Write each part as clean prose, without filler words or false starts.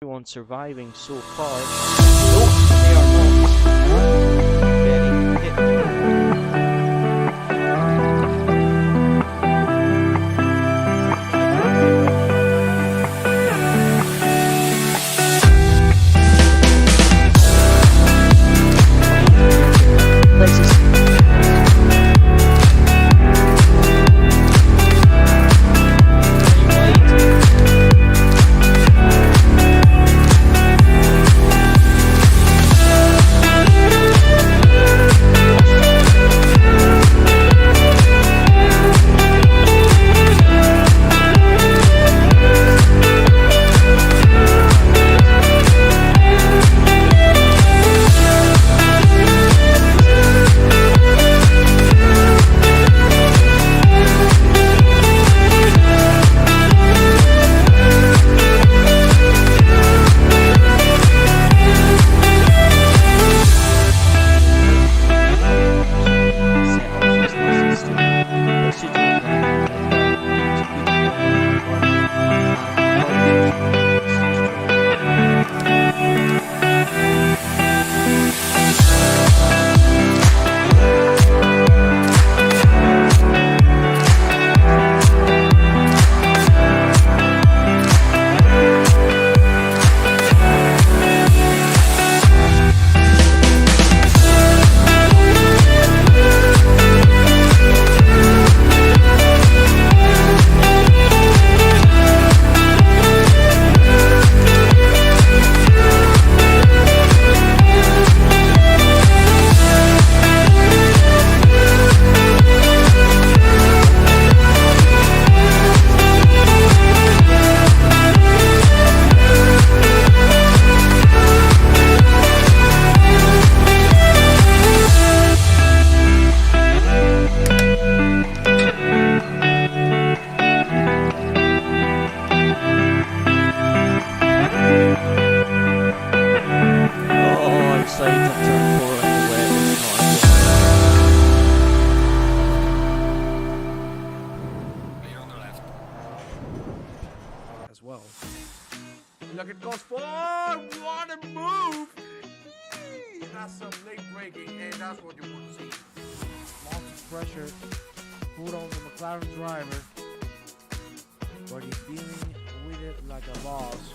everyone surviving so far. No, they are not. Getting hit. Look at goes forward. What a move! That's some late braking, and that's what you want to see. Lots of pressure put on the McLaren driver, but he's dealing with it like a boss.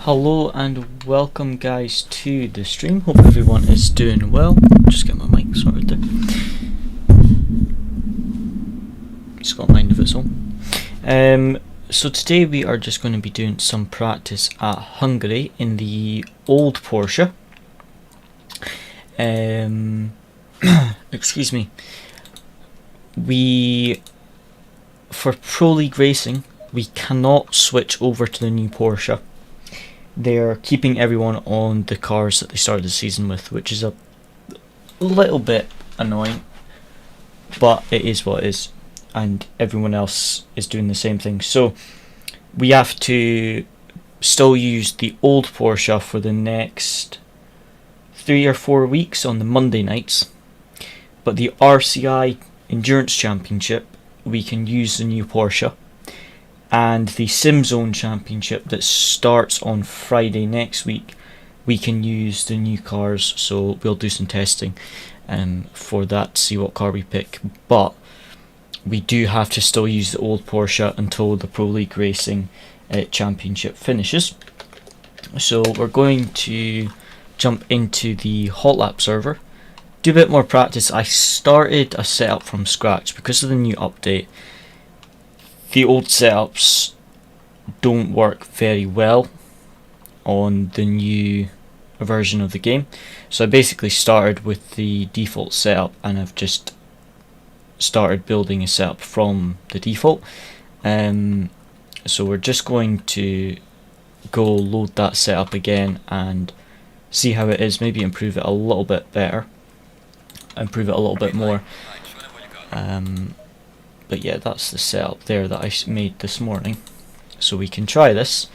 Hello and welcome guys to the stream. Hope everyone is doing well. Just get my mic sorted there. It's got a mind of its own. So today we are just going to be doing some practice at Hungary in the old Porsche. Excuse me. For Pro League Racing, we cannot switch over to the new Porsche. They're keeping everyone on the cars that they started the season with, which is a little bit annoying, but it is what it is, and everyone else is doing the same thing. So we have to still use the old Porsche for the next 3 or 4 weeks on the Monday nights, but the RCI Endurance Championship we can use the new Porsche, and the SimZone Championship that starts on Friday next week we can use the new cars. So we'll do some testing for that to see what car we pick, but we do have to still use the old Porsche until the Pro League Racing Championship finishes. So we're going to jump into the hot lap server, do a bit more practice. I started a setup from scratch because of the new update. The old setups don't work very well on the new version of the game, so I basically started with the default setup and I've just started building a setup from the default. So we're just going to go load that setup again and see how it is, maybe improve it a little bit better, improve it a little bit more. But yeah, that's the setup there that I made this morning. So we can try this,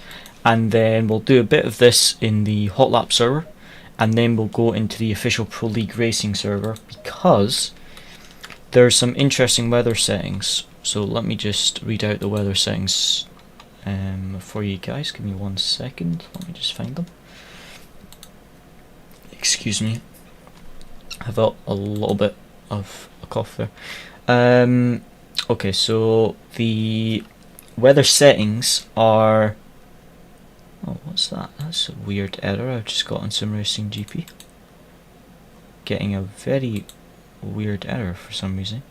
and then we'll do a bit of this in the hot lap server, and then we'll go into the official Pro League Racing server because there's some interesting weather settings. So let me just read out the weather settings for you guys. Give me 1 second. Let me just find them. Excuse me. I felt a little bit of a cough there. Okay, so the weather settings are... Oh, what's that? That's a weird error I've just got on Sim Racing GP. Getting a very weird error for some reason.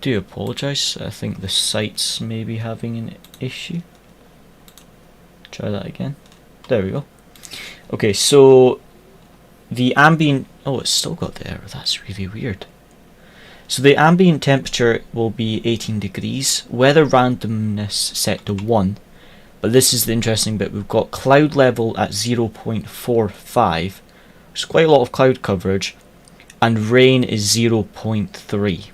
Do apologise, I think the site's maybe having an issue. Try that again. There we go. Okay, so the ambient... Oh, it's still got the error. That's really weird. So the ambient temperature will be 18 degrees. Weather randomness set to 1. But this is the interesting bit. We've got cloud level at 0.45. There's quite a lot of cloud coverage. And rain is 0.3.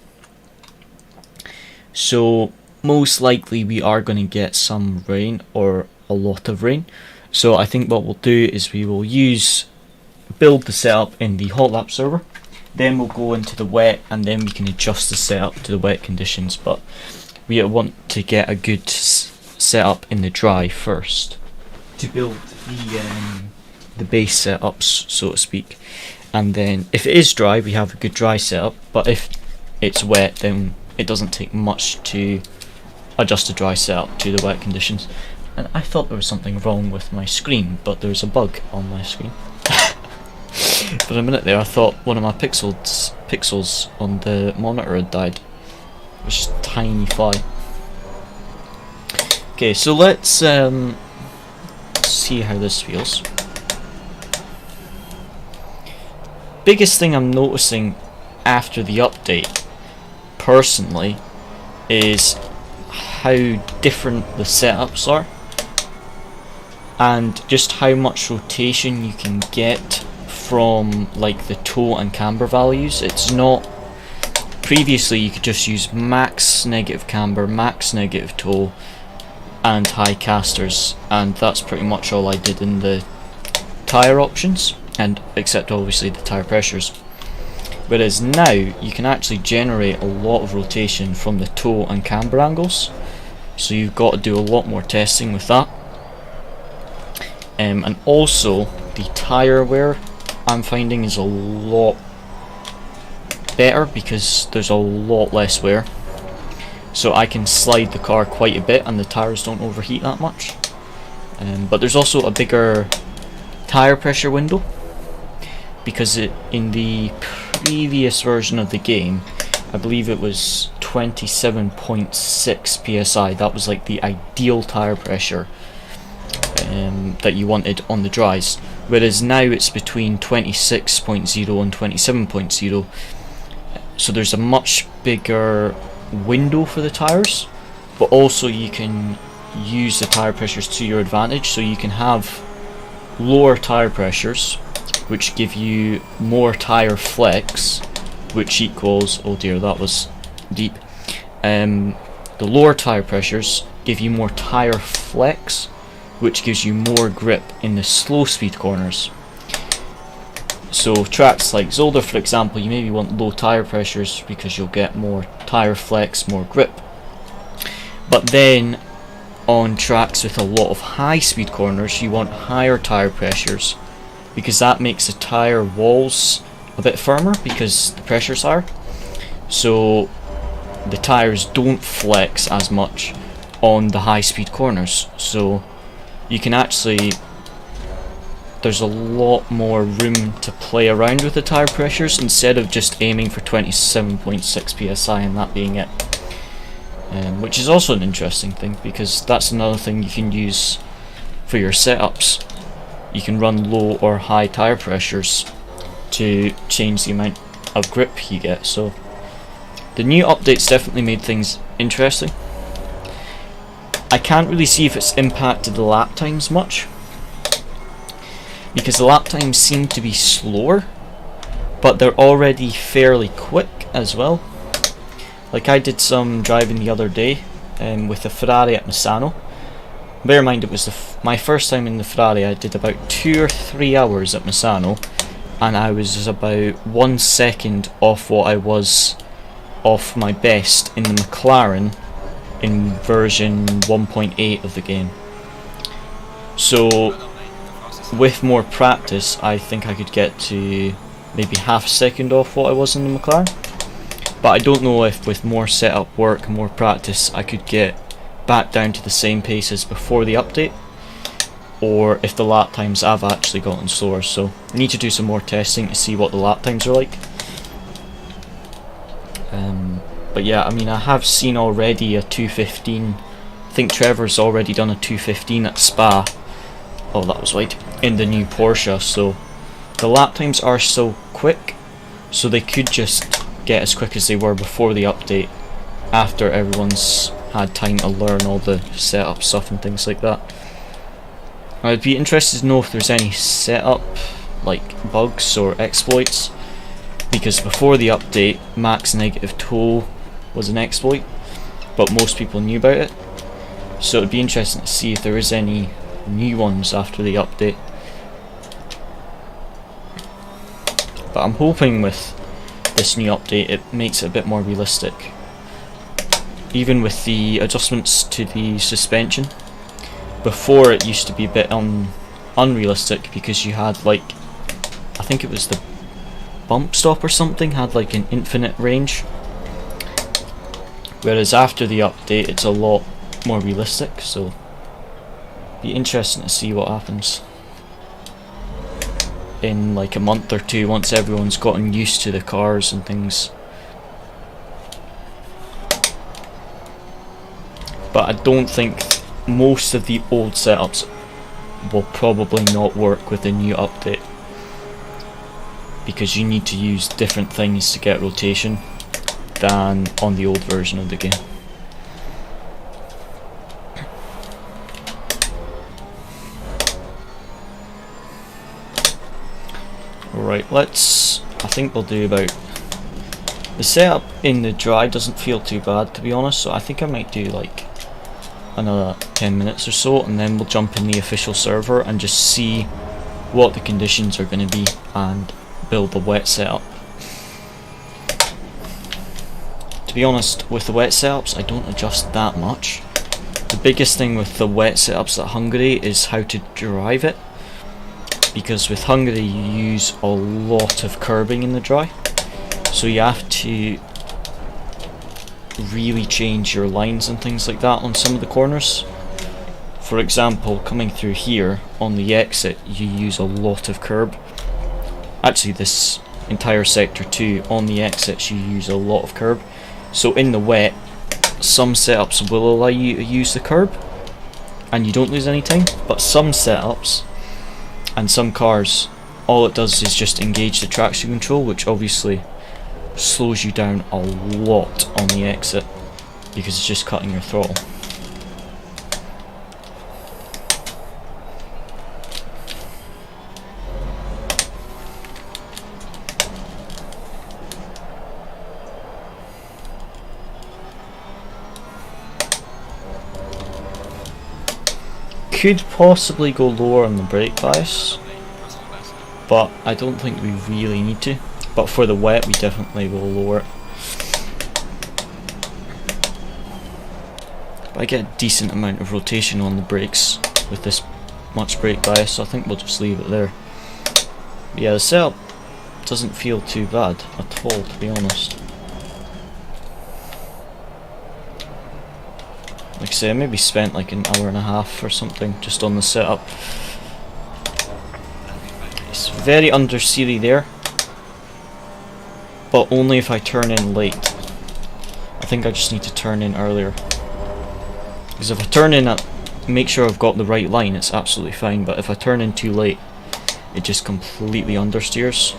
So most likely we are going to get some rain, or a lot of rain. So I think what we'll do is we will build the setup in the hot lap server, then we'll go into the wet, and then we can adjust the setup to the wet conditions. But we want to get a good setup in the dry first to build the base setups, so to speak, and then if it is dry we have a good dry setup, but if it's wet then it doesn't take much to adjust the dry setup to the wet conditions. And I thought there was something wrong with my screen, but there's a bug on my screen. For a minute there I thought one of my pixels on the monitor had died. It was just a tiny fly. Okay, so let's see how this feels. Biggest thing I'm noticing after the update, personally, is how different the setups are, and just how much rotation you can get from like the toe and camber values. It's not... Previously you could just use max negative camber, max negative toe and high casters, and that's pretty much all I did in the tyre options, and except obviously the tyre pressures. Whereas now you can actually generate a lot of rotation from the toe and camber angles, so you've got to do a lot more testing with that. And also the tyre wear I'm finding is a lot better because there's a lot less wear. so I can slide the car quite a bit and the tyres don't overheat that much. But there's also a bigger tyre pressure window, because in the previous version of the game, I believe it was 27.6 psi. That was like the ideal tyre pressure that you wanted on the dries, whereas now it's between 26.0 and 27.0, so there's a much bigger window for the tyres, but also you can use the tyre pressures to your advantage, so you can have lower tyre pressures which give you more tyre flex, which equals, oh dear, that was deep, the lower tyre pressures give you more tyre flex, which gives you more grip in the slow speed corners. So tracks like Zolder, for example, you maybe want low tyre pressures because you'll get more tyre flex, more grip. But then on tracks with a lot of high speed corners, you want higher tyre pressures, because that makes the tyre walls a bit firmer because the pressure's higher. So the tyres don't flex as much on the high speed corners. So you can actually, there's a lot more room to play around with the tyre pressures instead of just aiming for 27.6 psi and that being it. Which is also an interesting thing, because that's another thing you can use for your setups. You can run low or high tyre pressures to change the amount of grip you get. So the new updates definitely made things interesting. I can't really see if it's impacted the lap times much, because the lap times seem to be slower, but they're already fairly quick as well. Like I did some driving the other day with a Ferrari at Misano. Bear in mind it was my first time in the Ferrari. I did about 2 or 3 hours at Misano, and I was about 1 second off what I was off my best in the McLaren in version 1.8 of the game. So with more practice, I think I could get to maybe half a second off what I was in the McLaren. But I don't know if with more setup work, more practice, I could get back down to the same pace as before the update, or if the lap times have actually gotten slower. So I need to do some more testing to see what the lap times are like. But yeah, I mean, I have seen already a 2:15. I think Trevor's already done a 2:15 at Spa. Oh, that was wide. In the new Porsche, so the lap times are still quick, so they could just get as quick as they were before the update, after everyone's had time to learn all the setup stuff and things like that. I'd be interested to know if there's any setup like bugs or exploits, because before the update, max negative toe was an exploit, but most people knew about it. So it'd be interesting to see if there is any new ones after the update. But I'm hoping with this new update it makes it a bit more realistic. Even with the adjustments to the suspension. Before it used to be a bit unrealistic, because you had like, I think it was the bump stop or something, had like an infinite range. Whereas after the update it's a lot more realistic, so be interesting to see what happens in like a month or two once everyone's gotten used to the cars and things. But I don't think most of the old setups will probably not work with the new update, because you need to use different things to get rotation than on the old version of the game. Alright, I think we'll do about, the setup in the dry doesn't feel too bad to be honest, so I think I might do like another 10 minutes or so, and then we'll jump in the official server and just see what the conditions are going to be and build the wet setup. To be honest, with the wet setups I don't adjust that much. The biggest thing with the wet setups at Hungary is how to drive it, because with Hungary you use a lot of curbing in the dry, so you have to really change your lines and things like that on some of the corners. For example, coming through here on the exit, you use a lot of curb. Actually, this entire sector 2 on the exits, you use a lot of curb. So in the wet, some setups will allow you to use the curb and you don't lose any time, but some setups and some cars, all it does is just engage the traction control, which obviously slows you down a lot on the exit because it's just cutting your throttle. Could possibly go lower on the brake bias, but I don't think we really need to. But for the wet, we definitely will lower it. But I get a decent amount of rotation on the brakes with this much brake bias, so I think we'll just leave it there. But yeah, the setup doesn't feel too bad at all, to be honest. Like I say, I maybe spent like an hour and a half or something just on the setup. It's very understeery there, but only if I turn in late. I think I just need to turn in earlier, because if I turn in at, make sure I've got the right line, it's absolutely fine, but if I turn in too late, it just completely understeers.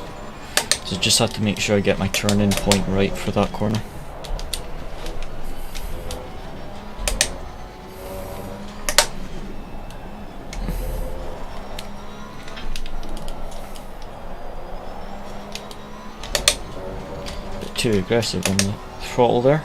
So I just have to make sure I get my turn in point right for that corner. Too aggressive on the throttle there.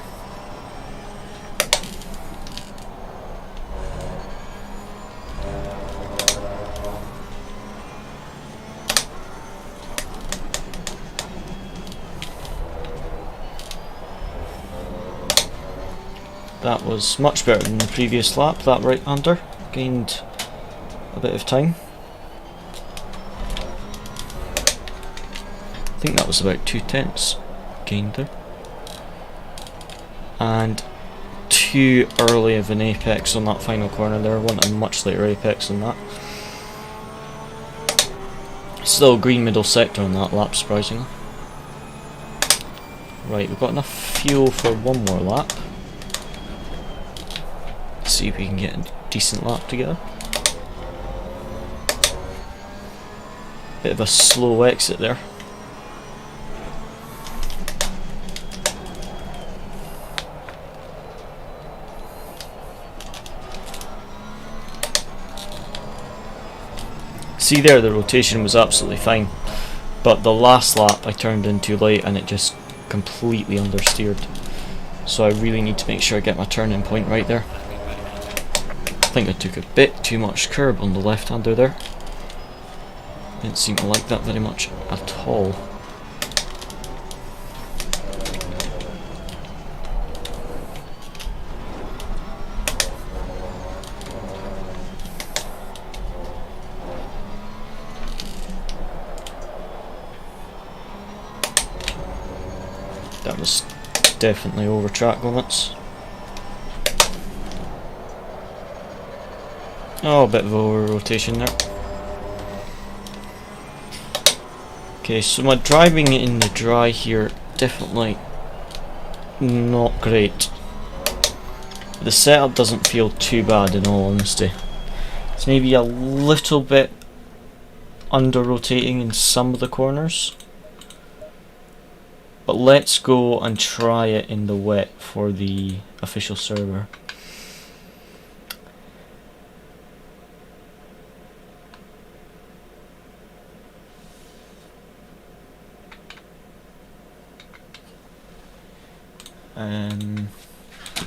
That was much better than the previous lap. That right-hander gained a bit of time. I think that was about 2/10 gained there. And too early of an apex on that final corner there. I want a much later apex than that. Still green middle sector on that lap, surprisingly. Right, we've got enough fuel for one more lap. Let's see if we can get a decent lap together. Bit of a slow exit there. See there, the rotation was absolutely fine, but the last lap I turned in too late and it just completely understeered. So I really need to make sure I get my turning point right there. I think I took a bit too much curb on the left-hander there. Didn't seem to like that very much at all. That was definitely over track limits. Oh, a bit of over rotation there. Okay, so my driving in the dry here, definitely not great. The setup doesn't feel too bad in all honesty. It's maybe a little bit under rotating in some of the corners. But let's go and try it in the wet for the official server.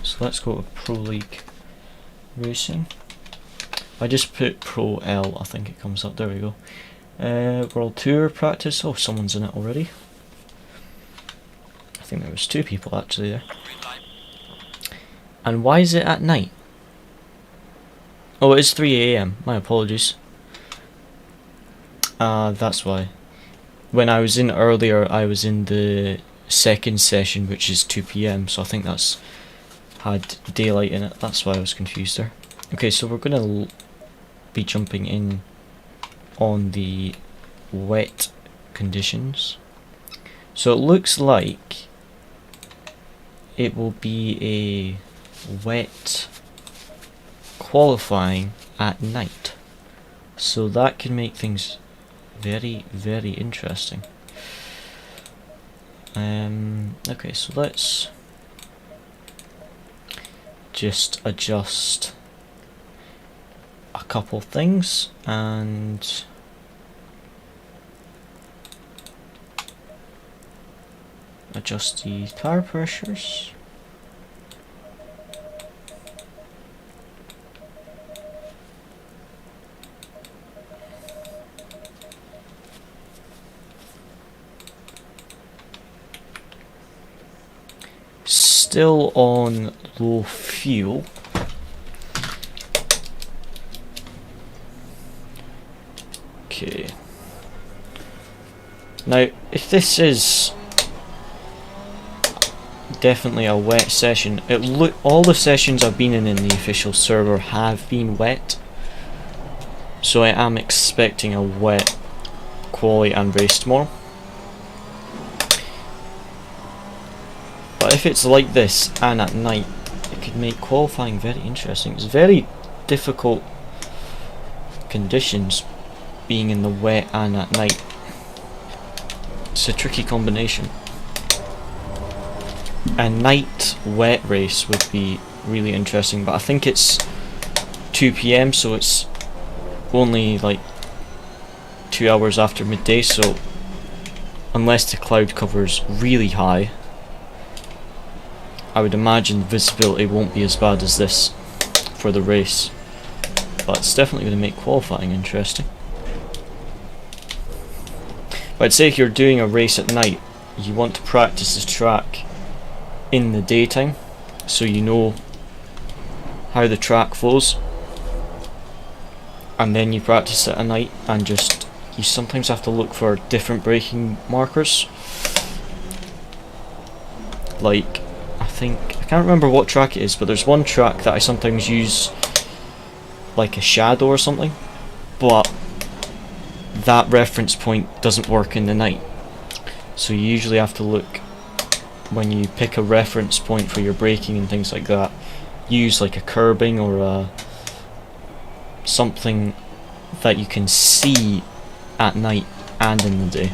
So let's go to Pro League Racing. I just put Pro L, I think it comes up, there we go. World Tour practice, oh someone's in it already. I think there was two people actually there. And why is it at night? Oh, it is 3 AM, my apologies. That's why. When I was in earlier, I was in the second session, which is 2 PM, so I think that's had daylight in it. That's why I was confused there. Okay, so we're going to be jumping in on the wet conditions. So it looks like it will be a wet qualifying at night, so that can make things very, very interesting. Okay, so let's just adjust a couple things and adjust the tire pressures. Still on low fuel. Okay. Now, if this is definitely a wet session, all the sessions I've been in the official server have been wet, so I am expecting a wet quali and race tomorrow. But if it's like this and at night, it could make qualifying very interesting. It's very difficult conditions being in the wet and at night. It's a tricky combination. A night wet race would be really interesting, but I think it's 2 PM, so it's only like 2 hours after midday, so unless the cloud cover's really high, I would imagine visibility won't be as bad as this for the race, but it's definitely going to make qualifying interesting. But I'd say if you're doing a race at night, you want to practice the track in the daytime, so you know how the track flows, and then you practice it at night, and just you sometimes have to look for different braking markers. Like, I can't remember what track it is, but there's one track that I sometimes use like a shadow or something, but that reference point doesn't work in the night, so you usually have to look, when you pick a reference point for your braking and things like that, use like a curbing or something that you can see at night and in the day.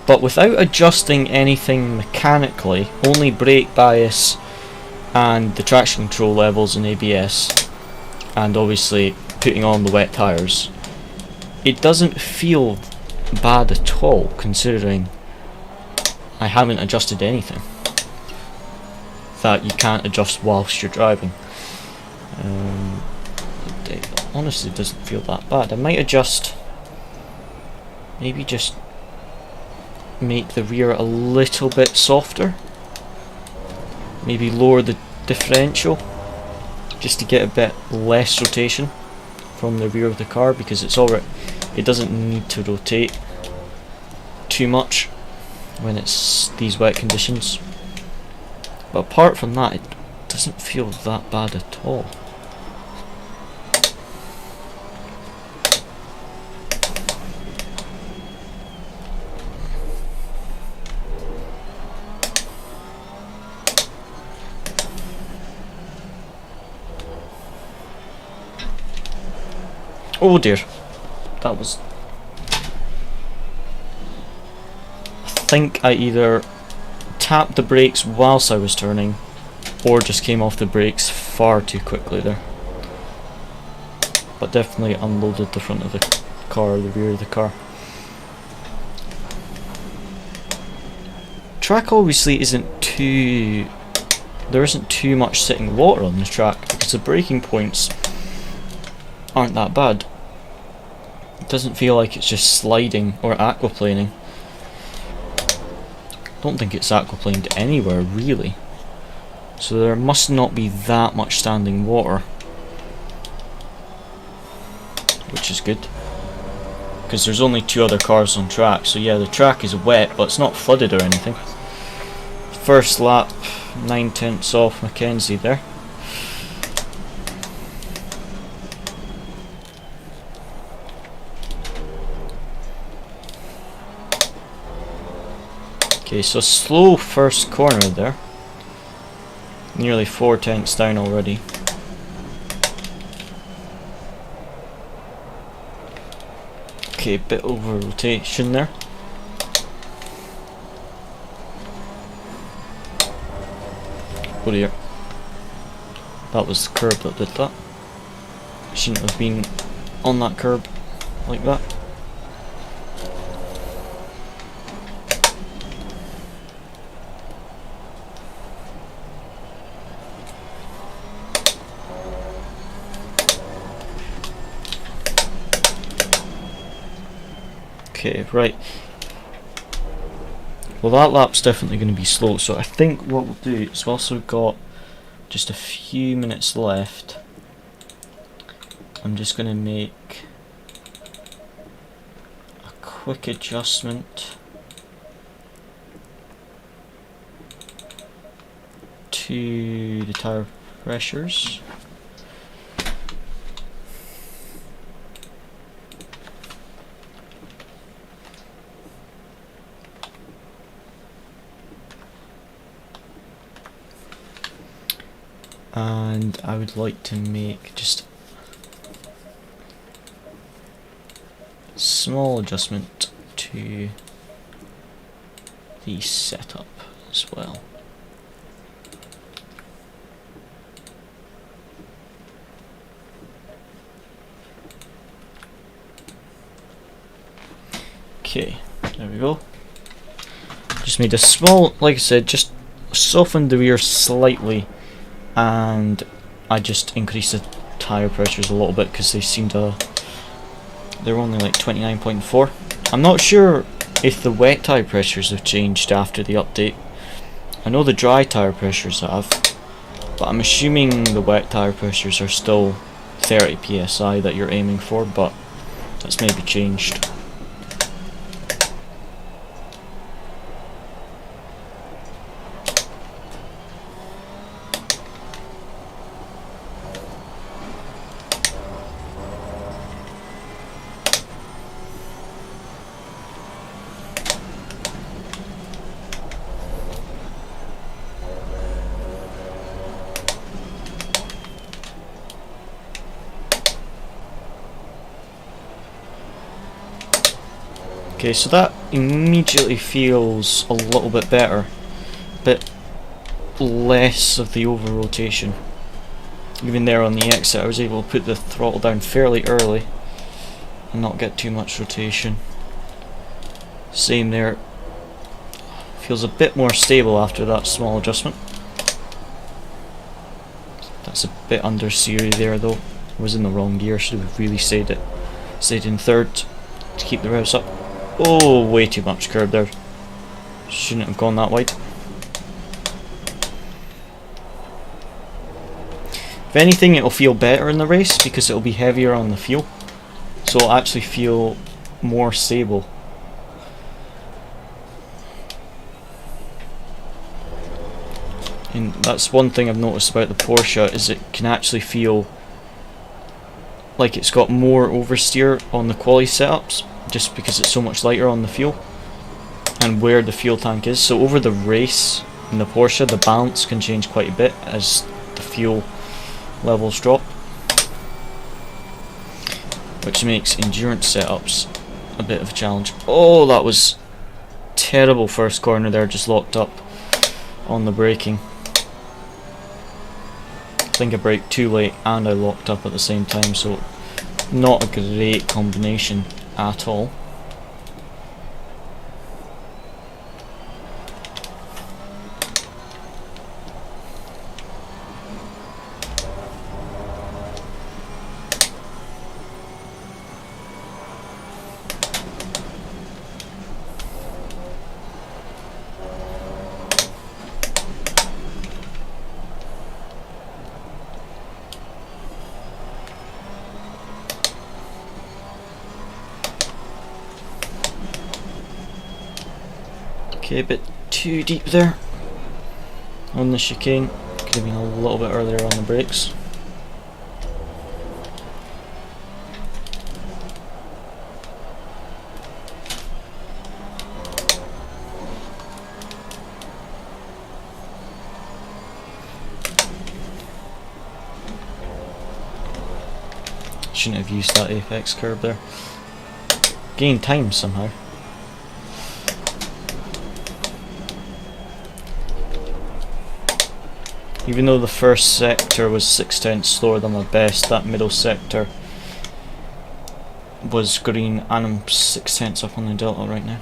But without adjusting anything mechanically, only brake bias and the traction control levels in ABS, and obviously putting on the wet tyres, it doesn't feel bad at all, considering I haven't adjusted anything that you can't adjust whilst you're driving. It honestly doesn't feel that bad. I might adjust, maybe just make the rear a little bit softer, maybe lower the differential just to get a bit less rotation from the rear of the car, because it doesn't need to rotate too much when it's these wet conditions. But apart from that, it doesn't feel that bad at all. Oh dear, that was... I think I either tapped the brakes whilst I was turning, or just came off the brakes far too quickly there. But definitely unloaded the front of the car, the rear of the car. Track obviously isn't too... there isn't too much sitting water on the track, because the braking points aren't that bad. It doesn't feel like it's just sliding or aquaplaning. I don't think it's aquaplaned anywhere really, so there must not be that much standing water. which is good. Because there's only 2 other cars on track, so yeah, the track is wet, but it's not flooded or anything. First lap, 9/10 off Mackenzie there. Okay, so slow first corner there. Nearly 4 tenths down already. Okay, bit over rotation there. Oh dear. That was the curb that did that. Shouldn't have been on that curb like that. Okay, right. Well, that lap's definitely going to be slow, so I think what we'll do is we've also got just a few minutes left. I'm just going to make a quick adjustment to the tire pressures. And I would like to make just a small adjustment to the setup as well. Okay, there we go. Just made a small, like I said, just softened the rear slightly. And I just increased the tyre pressures a little bit because they seemed to, they're only like 29.4. I'm not sure if the wet tyre pressures have changed after the update. I know the dry tyre pressures have, but I'm assuming the wet tyre pressures are still 30 psi that you're aiming for, but that's maybe changed. Okay, so that immediately feels a little bit better, a bit less of the over rotation. Even there on the exit I was able to put the throttle down fairly early and not get too much rotation. Same there, feels a bit more stable after that small adjustment. That's a bit under Siri there though, I was in the wrong gear, should have really stayed in third to keep the revs up. Oh, way too much curb there. Shouldn't have gone that wide. If anything, it'll feel better in the race because it'll be heavier on the fuel. So it'll actually feel more stable. And that's one thing I've noticed about the Porsche, is it can actually feel like it's got more oversteer on the quali setups, just because it's so much lighter on the fuel and where the fuel tank is. So over the race in the Porsche, the balance can change quite a bit as the fuel levels drop, which makes endurance setups a bit of a challenge. Oh, that was terrible first corner there, just locked up on the braking. I think I braked too late and I locked up at the same time, so not a great combination at all. Okay, a bit too deep there on the chicane. Could have been a little bit earlier on the brakes. Shouldn't have used that apex curb there. Gained time somehow. Even though the first sector was 6/10 slower than my best, that middle sector was green, and I'm 6/10 up on the delta right now.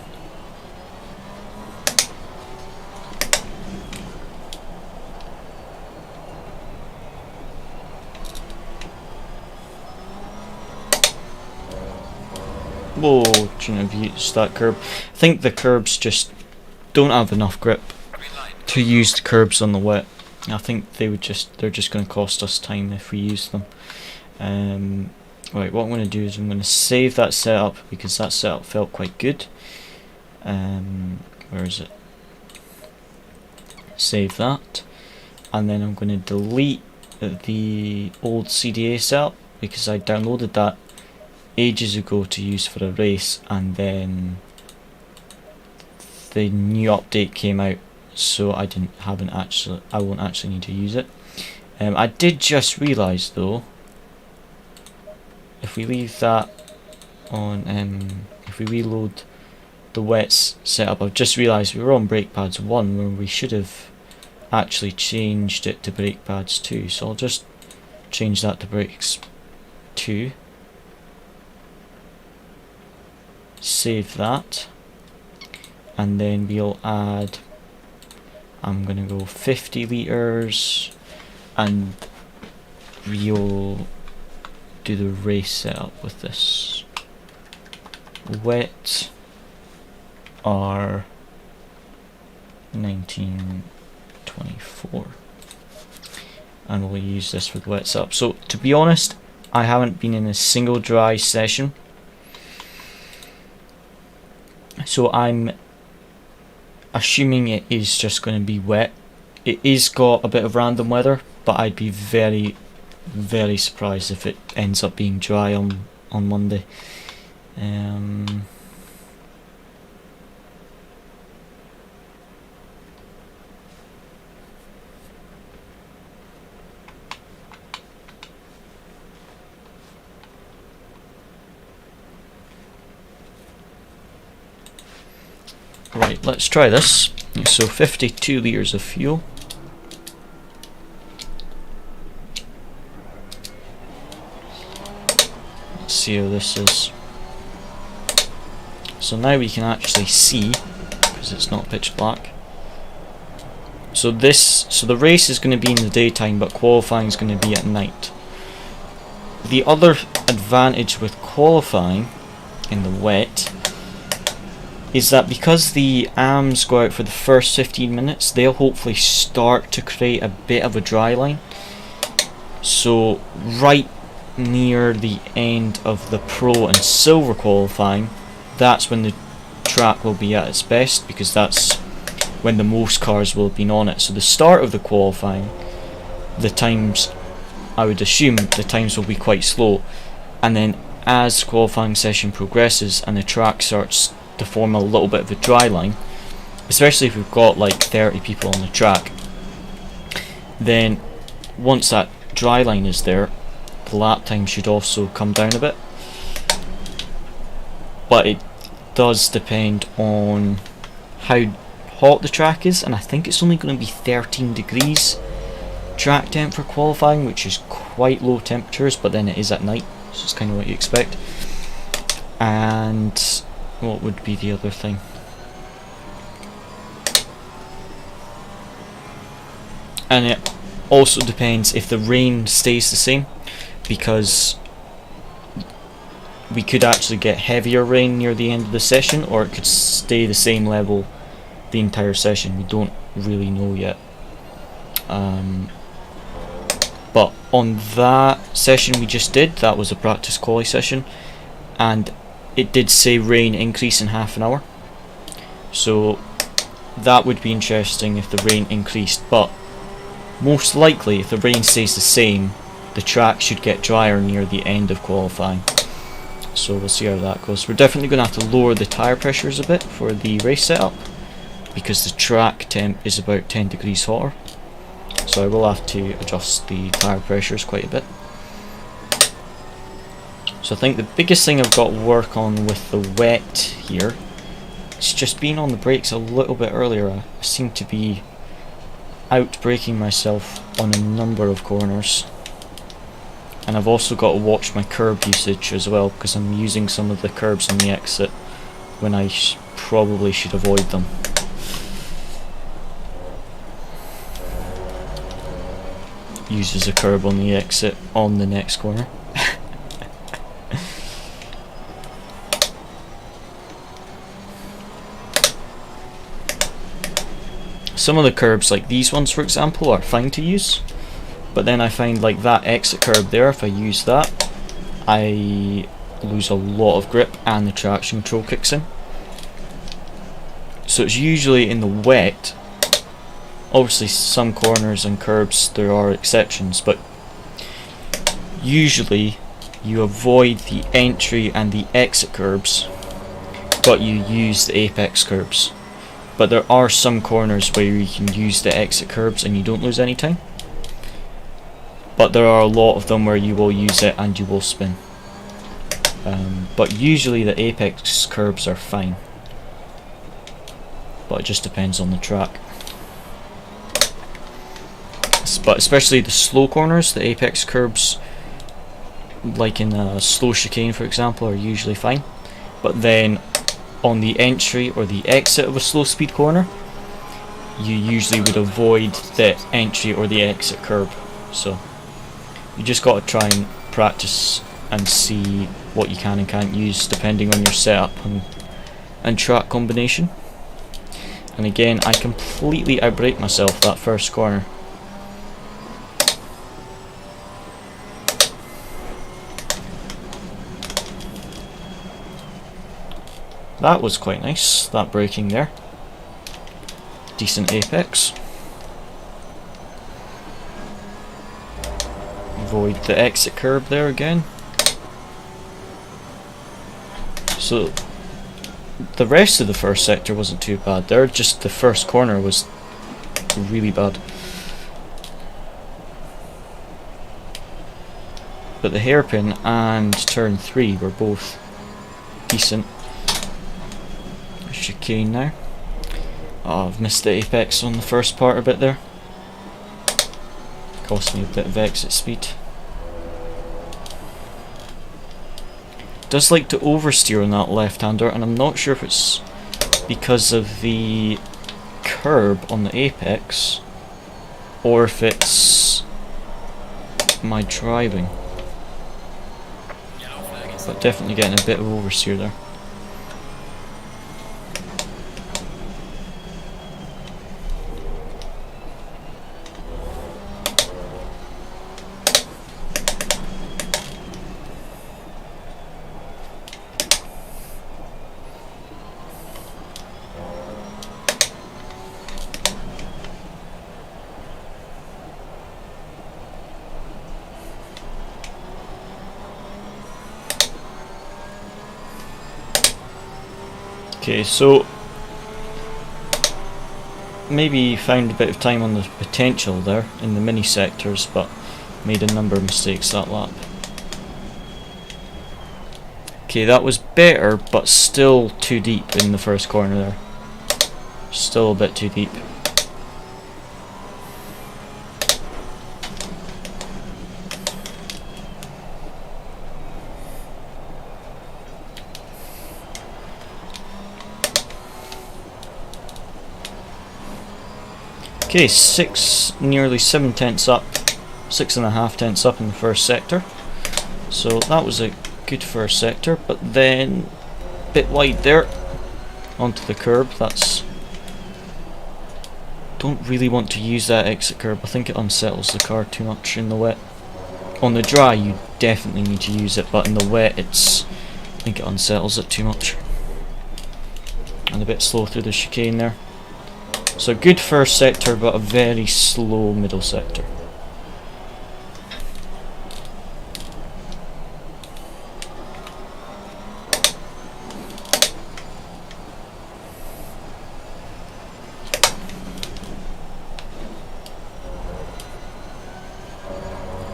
Whoa, shouldn't have used that curb. I think the curbs just don't have enough grip to use the curbs on the wet. I think they're just going to cost us time if we use them. Right, what I'm going to do is I'm going to save that setup because that setup felt quite good. Where is it? Save that, and then I'm going to delete the old CDA setup because I downloaded that ages ago to use for a race, and then the new update came out, so I won't actually need to use it. I did just realise though, if we leave that on, if we reload the wets setup, I've just realised we were on brake pads 1 where we should have actually changed it to brake pads 2, so I'll just change that to brakes 2. Save that, and then we'll add, I'm gonna go 50 litres, and we'll do the race setup with this. Wet R 1924, and we'll use this for the wet setup. So to be honest, I haven't been in a single dry session, so I'm assuming it is just going to be wet. It is got a bit of random weather, but I'd be very, very surprised if it ends up being dry on Monday. Right, let's try this. So 52 litres of fuel. Let's see how this is. So now we can actually see, because it's not pitch black. So the race is going to be in the daytime, but qualifying is going to be at night. The other advantage with qualifying in the wet is that because the AMs go out for the first 15 minutes, they'll hopefully start to create a bit of a dry line. So right near the end of the Pro and Silver qualifying, that's when the track will be at its best, because that's when the most cars will have been on it. So the start of the qualifying, the times, I would assume the times will be quite slow, and then as the qualifying session progresses and the track starts to form a little bit of a dry line, especially if we've got like 30 people on the track, then once that dry line is there, the lap time should also come down a bit. But it does depend on how hot the track is, and I think it's only going to be 13 degrees track temp for qualifying, which is quite low temperatures, but then it is at night, so it's kind of what you expect. And what would be the other thing? And it also depends if the rain stays the same, because we could actually get heavier rain near the end of the session, or it could stay the same level the entire session. We don't really know yet. But on that session we just did, that was a practice quali session, and it did say rain increase in half an hour. So that would be interesting if the rain increased, but most likely if the rain stays the same, the track should get drier near the end of qualifying. So we'll see how that goes. We're definitely going to have to lower the tyre pressures a bit for the race setup, because the track temp is about 10 degrees hotter. So I will have to adjust the tyre pressures quite a bit. So I think the biggest thing I've got to work on with the wet here is just being on the brakes a little bit earlier. I seem to be out braking myself on a number of corners. And I've also got to watch my curb usage as well, because I'm using some of the curbs on the exit when I probably should avoid them. Uses a curb on the exit on the next corner. Some of the curbs, like these ones for example, are fine to use, but then I find like that exit curb there, if I use that, I lose a lot of grip and the traction control kicks in. So it's usually in the wet. Obviously some corners and curbs there are exceptions, but usually you avoid the entry and the exit curbs, but you use the apex curbs. But there are some corners where you can use the exit curbs and you don't lose any time. But there are a lot of them where you will use it and you will spin. But usually the apex curbs are fine. But it just depends on the track. But especially the slow corners, the apex curbs, like in a slow chicane for example, are usually fine. But then on the entry or the exit of a slow speed corner, you usually would avoid the entry or the exit curb. So you just got to try and practice and see what you can and can't use depending on your setup and track combination. And again, I completely outbrake myself that first corner. That was quite nice, that braking there. Decent apex. Avoid the exit curb there again. So the rest of the first sector wasn't too bad there, just the first corner was really bad. But the hairpin and turn 3 were both decent. Chicane now. Oh, I've missed the apex on the first part a bit there. Cost me a bit of exit speed. Does like to oversteer on that left-hander, and I'm not sure if it's because of the curb on the apex or if it's my driving. But definitely getting a bit of oversteer there. Okay, so maybe found a bit of time on the potential there in the mini sectors, but made a number of mistakes that lap. Okay, that was better, but still too deep in the first corner there. Still a bit too deep. Okay, nearly 7 tenths up, 6.5 tenths up in the first sector. So that was a good first sector, but then a bit wide there onto the curb. Don't really want to use that exit curb. I think it unsettles the car too much in the wet. On the dry you definitely need to use it, but in the wet I think it unsettles it too much. And a bit slow through the chicane there. So good first sector, but a very slow middle sector.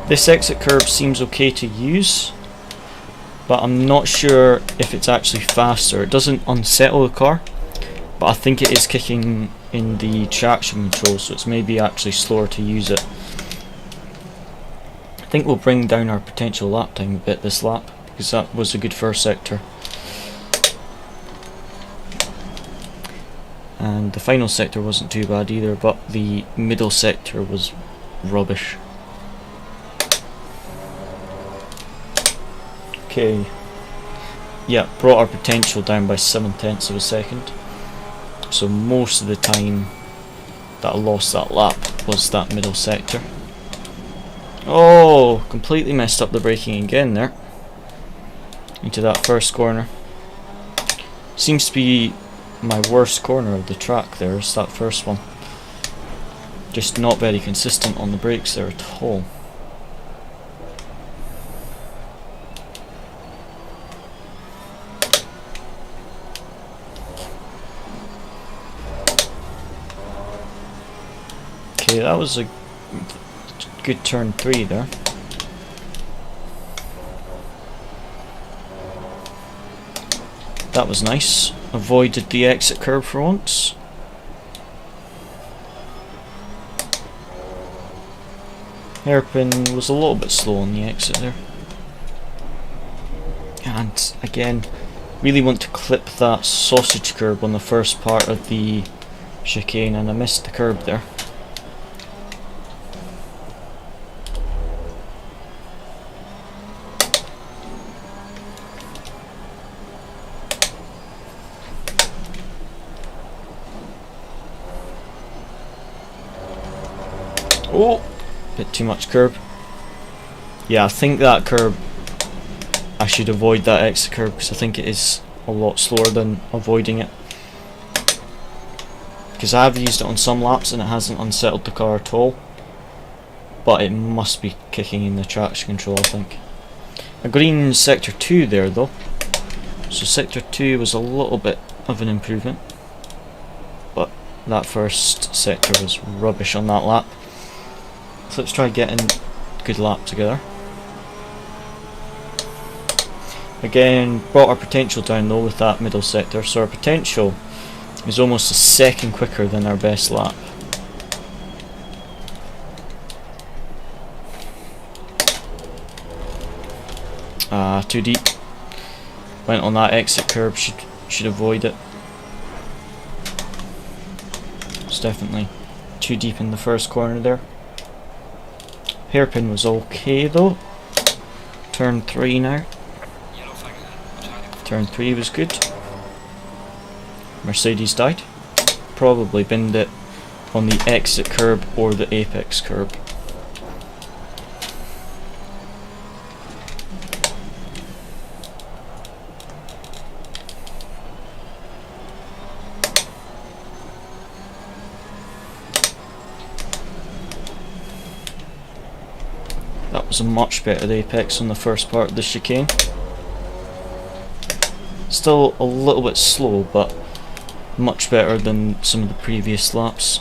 This exit curb seems okay to use, but I'm not sure if it's actually faster. It doesn't unsettle the car, but I think it is kicking in the traction control, so it's maybe actually slower to use it. I think we'll bring down our potential lap time a bit this lap, because that was a good first sector. And the final sector wasn't too bad either, but the middle sector was rubbish. Okay, yeah, brought our potential down by 0.7 of a second. So most of the time that I lost that lap was that middle sector. Oh, completely messed up the braking again there. Into that first corner. Seems to be my worst corner of the track there, is that first one. Just not very consistent on the brakes there at all. Okay, that was a good turn 3 there. That was nice. Avoided the exit curb for once. Hairpin was a little bit slow on the exit there. And again, really want to clip that sausage curb on the first part of the chicane, and I missed the curb there. Oh, bit too much curb. Yeah, I think that curb, I should avoid that exit curb, because I think it is a lot slower than avoiding it. Because I have used it on some laps and it hasn't unsettled the car at all. But it must be kicking in the traction control, I think. A green sector 2 there though. So sector 2 was a little bit of an improvement. But that first sector was rubbish on that lap. So let's try getting a good lap together. Again, brought our potential down though with that middle sector, so our potential is almost a second quicker than our best lap. Too deep. Went on that exit curb, should avoid it. It's definitely too deep in the first corner there. Hairpin was okay though. Turn 3 now. Turn 3 was good. Mercedes died. Probably binned it on the exit curb or the apex curb. That was a much better apex on the first part of the chicane. Still a little bit slow, but much better than some of the previous laps.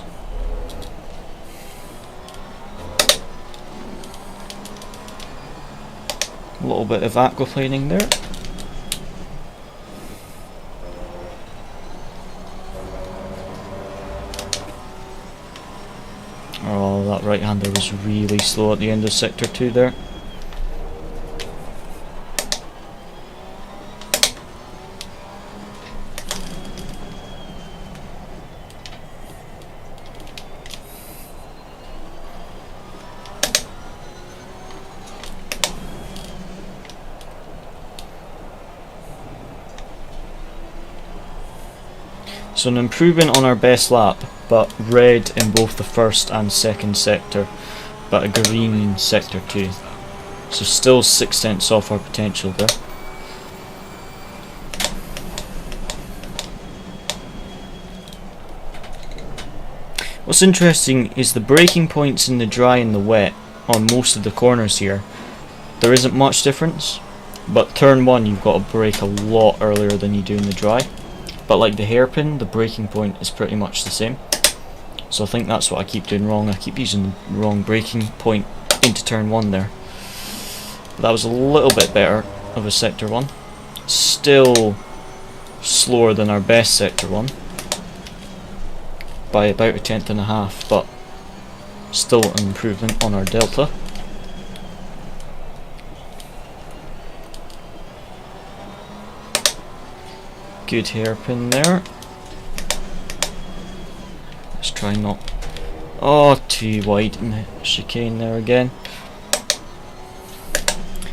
A little bit of aquaplaning there. Oh, that right-hander was really slow at the end of sector 2 there. So an improvement on our best lap, but red in both the first and second sector, but a green in sector 2. So still 0.6 off our potential there. What's interesting is the braking points in the dry and the wet on most of the corners here. There isn't much difference, but turn 1 you've got to brake a lot earlier than you do in the dry. But like the hairpin, the braking point is pretty much the same. So I think that's what I keep doing wrong. I keep using the wrong braking point into turn 1 there. That was a little bit better of a sector 1. Still slower than our best sector 1 by about 1/10.5, but still an improvement on our delta. Good hairpin there. Let's try not... Oh, too wide in the chicane there again.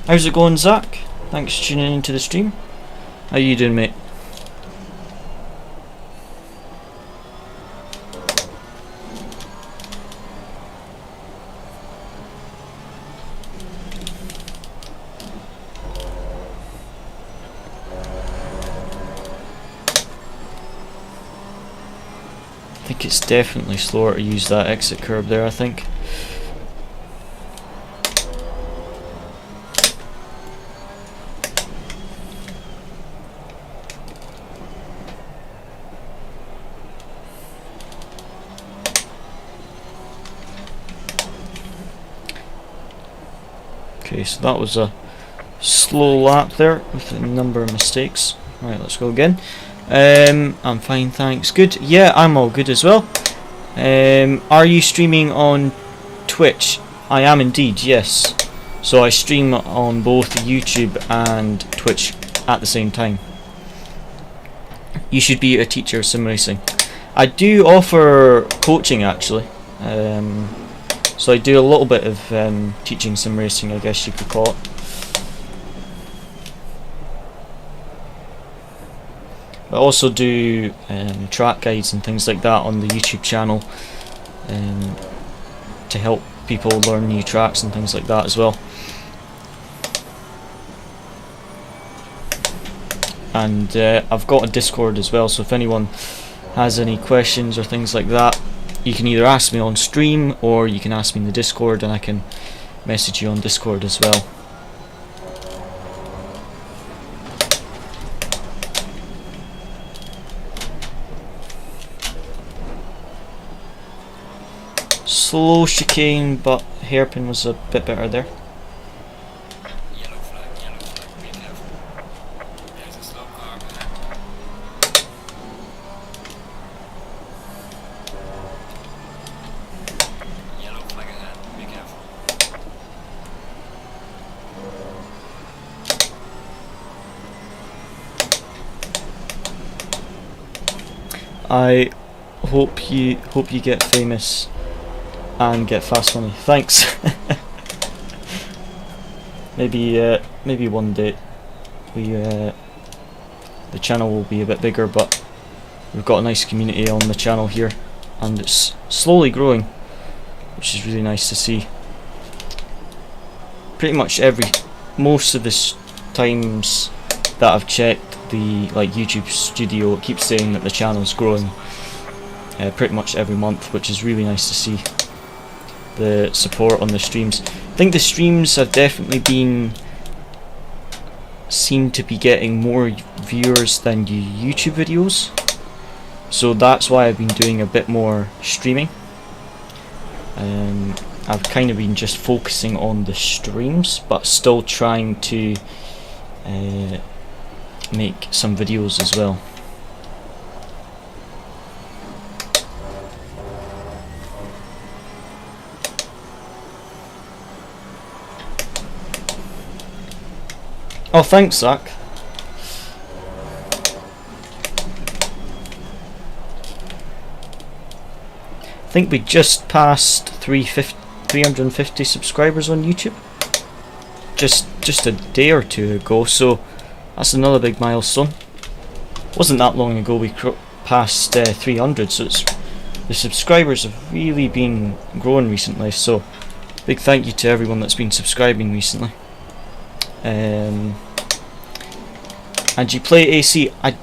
How's it going, Zach? Thanks for tuning into the stream. How you doing, mate? I think it's definitely slower to use that exit curb there, I think. Okay, so that was a slow lap there with a number of mistakes. Right, let's go again. I'm fine, thanks. Good. Yeah, I'm all good as well. Are you streaming on Twitch? I am indeed, yes. So I stream on both YouTube and Twitch at the same time. You should be a teacher of sim racing. I do offer coaching actually. So I do a little bit of teaching sim racing, I guess you could call it. I also do track guides and things like that on the YouTube channel to help people learn new tracks and things like that as well. And I've got a Discord as well, so if anyone has any questions or things like that, you can either ask me on stream or you can ask me in the Discord, and I can message you on Discord as well. Slow chicane, but hairpin was a bit better there. Yellow flag, be careful. There's a slow car, man. Yellow flag ahead, be careful. I hope you get famous and get fast money. Thanks. maybe one day the channel will be a bit bigger, but we've got a nice community on the channel here, and it's slowly growing, which is really nice to see. Pretty much most of the times that I've checked the YouTube studio, it keeps saying that the channel's growing pretty much every month, which is really nice to see. The support on the streams. I think the streams have definitely seem to be getting more viewers than the YouTube videos, so that's why I've been doing a bit more streaming. I've kind of been just focusing on the streams, but still trying to make some videos as well. Oh, thanks, Zach. I think we just passed 350 subscribers on YouTube. Just a day or two ago, so that's another big milestone. Wasn't that long ago we passed 300, so the subscribers have really been growing recently. So big thank you to everyone that's been subscribing recently. And you play AC. I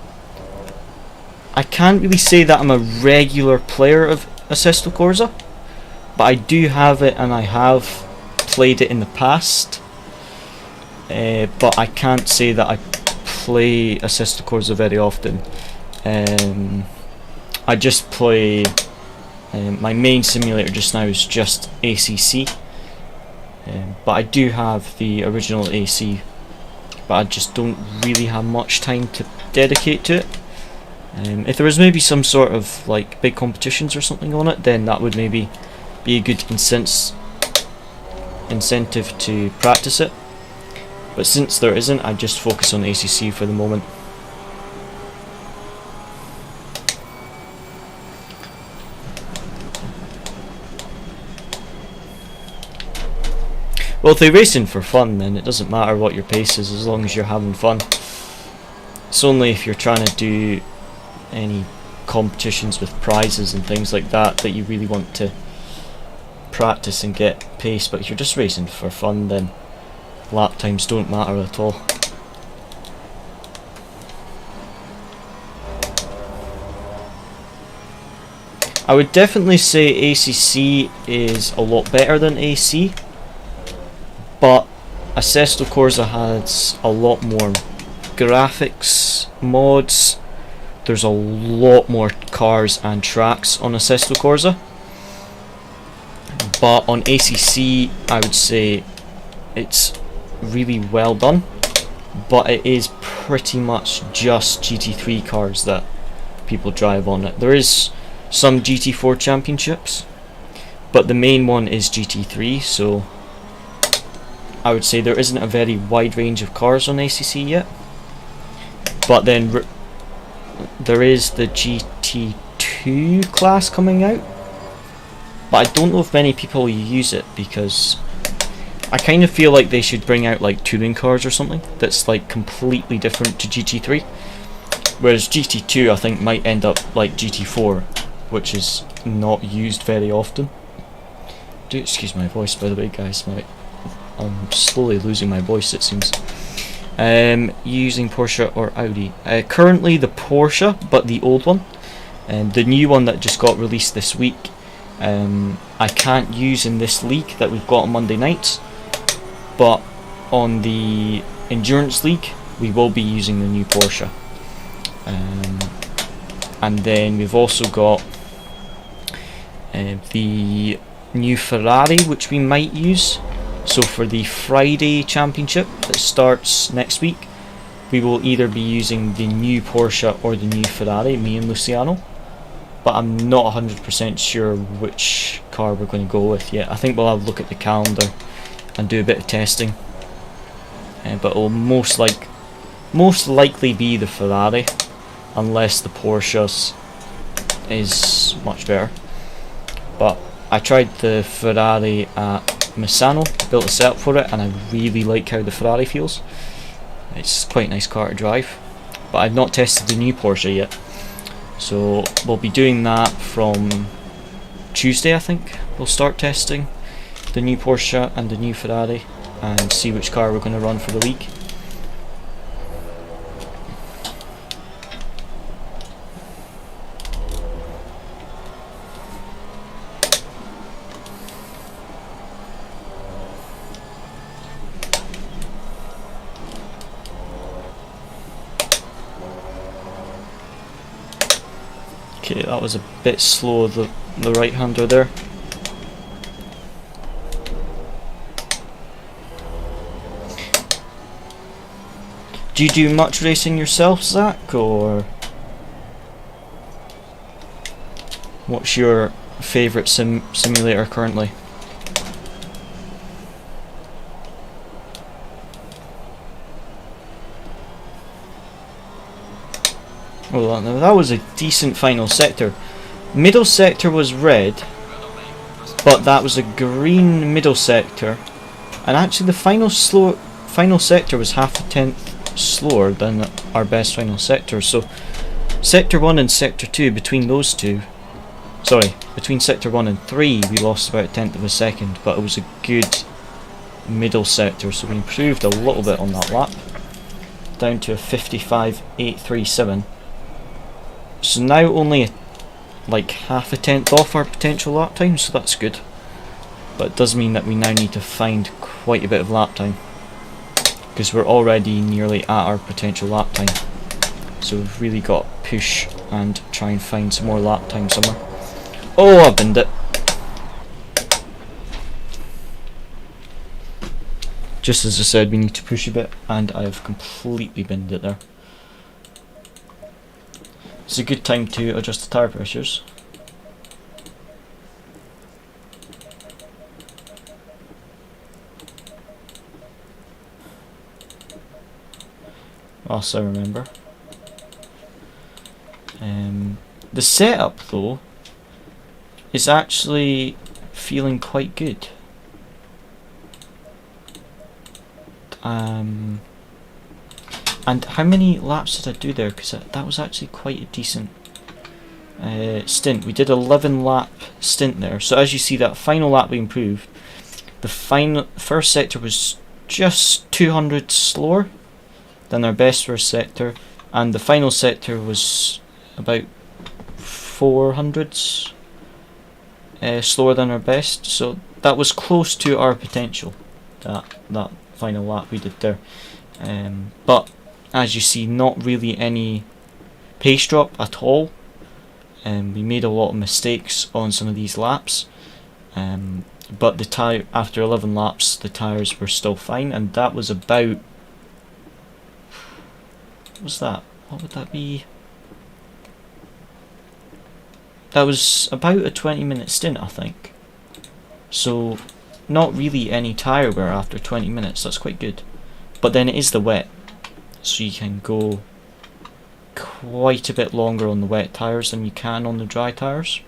can't really say that I'm a regular player of Assetto Corsa, but I do have it and I have played it in the past. But I can't say that I play Assetto Corsa very often. I just play. My main simulator just now is just ACC. But I do have the original AC, but I just don't really have much time to dedicate to it. If there was maybe some sort of like big competitions or something on it, then that would maybe be a good incentive to practice it. But since there isn't, I just focus on ACC for the moment. Well, if they're racing for fun, then it doesn't matter what your pace is as long as you're having fun. It's only if you're trying to do any competitions with prizes and things like that that you really want to practice and get pace. But if you're just racing for fun, then lap times don't matter at all. I would definitely say ACC is a lot better than AC. But Assetto Corsa has a lot more graphics, mods. There's a lot more cars and tracks on Assetto Corsa. But on ACC, I would say it's really well done. But it is pretty much just GT3 cars that people drive on it. There is some GT4 championships, but the main one is GT3, so I would say there isn't a very wide range of cars on ACC yet. But then there is the GT2 class coming out, but I don't know if many people use it, because I kind of feel like they should bring out like touring cars or something that's like completely different to GT3, whereas GT2 I think might end up like GT4, which is not used very often. Do excuse my voice, by the way, guys. I'm slowly losing my voice, it seems. Using Porsche or Audi? Currently the Porsche, but the old one. The new one that just got released this week, I can't use in this league that we've got on Monday nights. But on the Endurance League, we will be using the new Porsche. And then we've also got the new Ferrari, which we might use. So for the Friday championship that starts next week, we will either be using the new Porsche or the new Ferrari, me and Luciano. But I'm not 100% sure which car we're going to go with yet. I think we'll have a look at the calendar and do a bit of testing. But it will most likely be the Ferrari, unless the Porsche is much better. But I tried the Ferrari at Misano, built a setup for it, and I really like how the Ferrari feels. It's quite a nice car to drive, but I've not tested the new Porsche yet, so we'll be doing that from Tuesday. I think we'll start testing the new Porsche and the new Ferrari and see which car we're going to run for the league. Okay, that was a bit slow, the right-hander there. Do you do much racing yourself, Zach, or what's your favourite simulator currently? Well, that was a decent final sector. Middle sector was red, but that was a green middle sector, and actually the final sector was half a tenth slower than our best final sector. So sector 1 and sector 2, between those two, sorry, between sector 1 and 3 we lost about a tenth of a second, but it was a good middle sector, so we improved a little bit on that lap, down to a 55.837. So now only like half a tenth off our potential lap time, so that's good. But it does mean that we now need to find quite a bit of lap time, because we're already nearly at our potential lap time. So we've really got to push and try and find some more lap time somewhere. Oh, I binned it. Just as I said, we need to push a bit, and I have completely binned it there. It's a good time to adjust the tyre pressures. Whilst I remember. The setup though is actually feeling quite good. And how many laps did I do there? Because that was actually quite a decent stint. We did 11 lap stint there. So as you see, that final lap we improved. The first sector was just 200 slower than our best first sector, and the final sector was about 400s slower than our best. So that was close to our potential. That final lap we did there, but as you see, not really any pace drop at all. We made a lot of mistakes on some of these laps, but the after 11 laps the tyres were still fine, and that was about, what would that be? That was about a 20-minute stint, I think. So not really any tyre wear after 20 minutes, that's quite good. But then it is the wet, so you can go quite a bit longer on the wet tyres than you can on the dry tyres.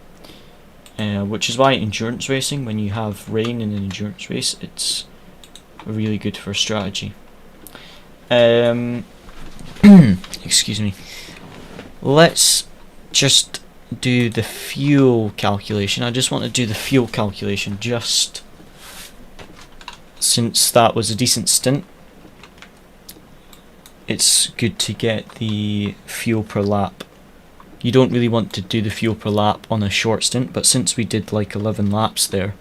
Which is why endurance racing, when you have rain in an endurance race, it's really good for strategy. Excuse me. Let's just do the fuel calculation. I just want to do the fuel calculation just since that was a decent stint. It's good to get the fuel per lap. You don't really want to do the fuel per lap on a short stint, but since we did like 11 laps there,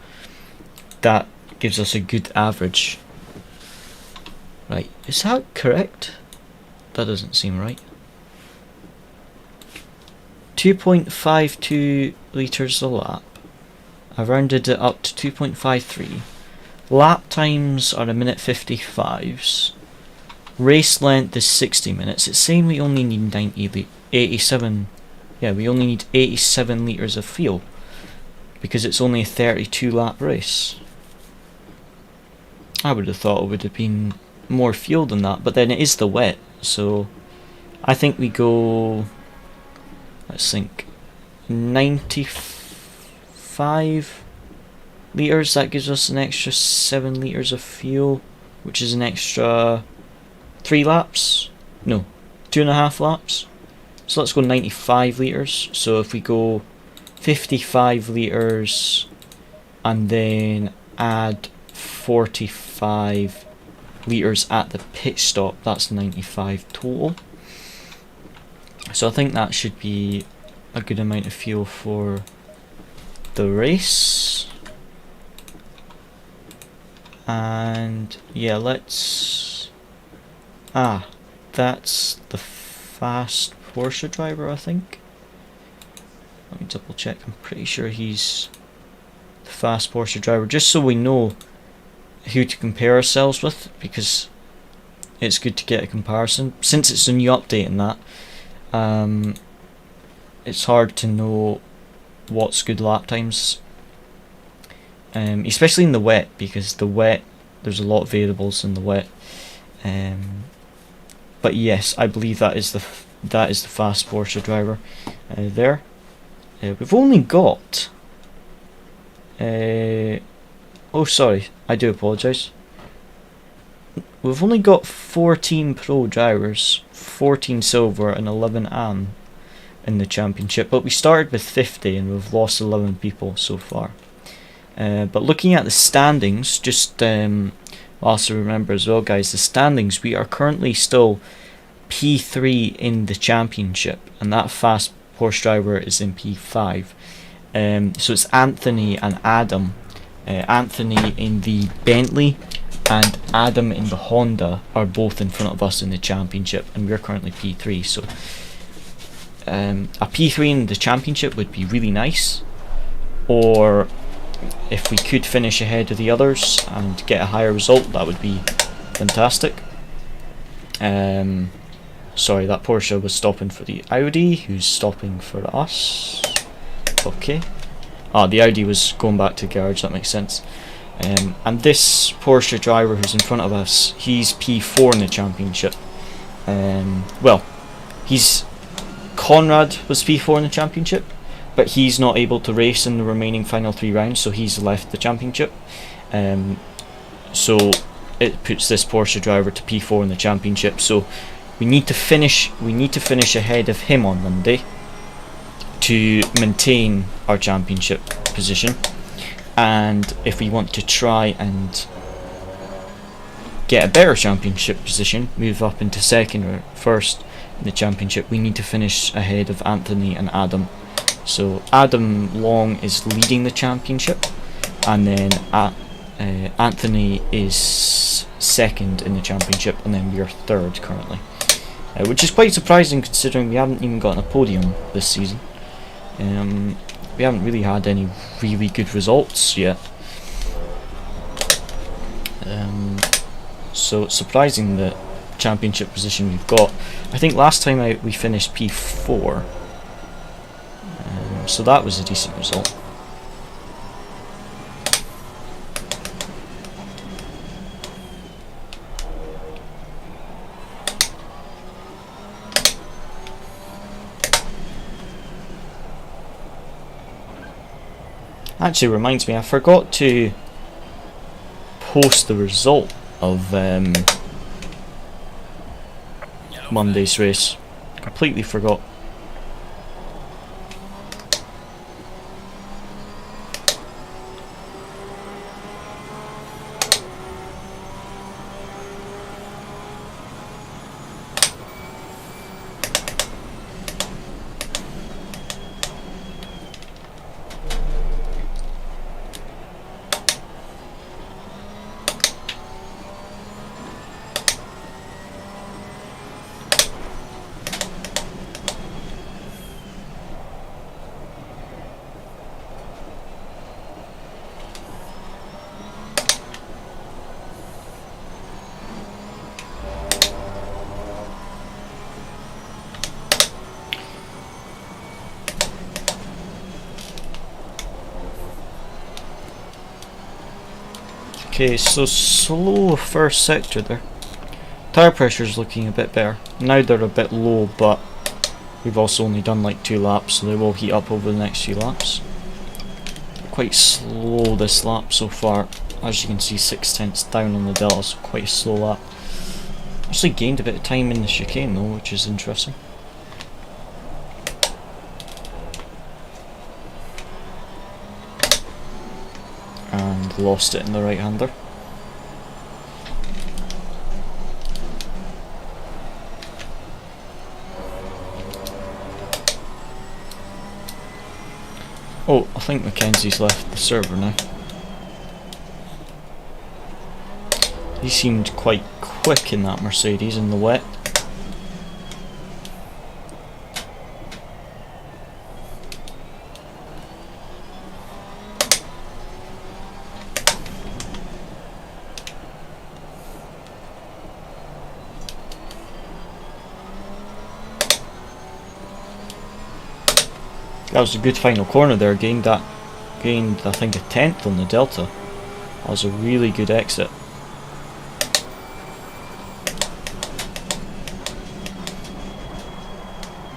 that gives us a good average. Right, is that correct? That doesn't seem right. 2.52 litres a lap. I rounded it up to 2.53. Lap times are 1:55s. Race length is 60 minutes. It's saying we only need 87. Yeah, we only need 87 litres of fuel because it's only a 32 lap race. I would have thought it would have been more fuel than that, but then it is the wet, so I think we go, let's think, 95 litres. That gives us an extra 7 litres of fuel, which is an extra 3 laps, no, 2.5 laps. So let's go 95 litres. So if we go 55 litres and then add 45 litres at the pit stop, that's 95 total. So I think that should be a good amount of fuel for the race. And yeah, let's... that's the fast Porsche driver, I think. Let me double check. I'm pretty sure he's the fast Porsche driver, just so we know who to compare ourselves with, because it's good to get a comparison. Since it's a new update in that, it's hard to know what's good lap times, especially in the wet, because the wet, there's a lot of variables in the wet. But yes, I believe that is the fast Porsche driver there. We've only got oh sorry, I do apologise. We've only got 14 pro drivers, 14 silver and 11 AM in the championship, but we started with 50 and we've lost 11 people so far. But looking at the standings, just also remember as well, guys, the standings, we are currently still P3 in the championship, and that fast Porsche driver is in P5. So it's Anthony and Adam. Anthony in the Bentley and Adam in the Honda are both in front of us in the championship, and we're currently P3. So a P3 in the championship would be really nice, or if we could finish ahead of the others and get a higher result, that would be fantastic. Sorry, that Porsche was stopping for the Audi, who's stopping for us. Okay. The Audi was going back to the garage, that makes sense. And this Porsche driver who's in front of us, he's P4 in the championship. Well, Conrad was P4 in the championship, but he's not able to race in the remaining final 3 rounds, so he's left the championship. So it puts this Porsche driver to P4 in the championship. So we need to finish ahead of him on Monday to maintain our championship position, and if we want to try and get a better championship position, move up into second or first in the championship, we need to finish ahead of Anthony and Adam. So Adam Long is leading the championship, and then Anthony is second in the championship, and then we are third currently, which is quite surprising considering we haven't even gotten a podium this season. We haven't really had any really good results yet, so it's surprising the championship position we've got. I think last time out we finished P4, so that was a decent result. Actually reminds me, I forgot to post the result of Monday's race. Completely forgot. Okay, so slow first sector there. Tyre pressure is looking a bit better. Now they're a bit low, but we've also only done like 2 laps, so they will heat up over the next few laps. Quite slow this lap so far. As you can see, 0.6 down on the delta, so quite a slow lap. Actually gained a bit of time in the chicane though, which is interesting. And lost it in the right-hander. Oh, I think Mackenzie's left the server now. He seemed quite quick in that Mercedes in the wet. That was a good final corner there, gained I think a 10th on the delta. That was a really good exit.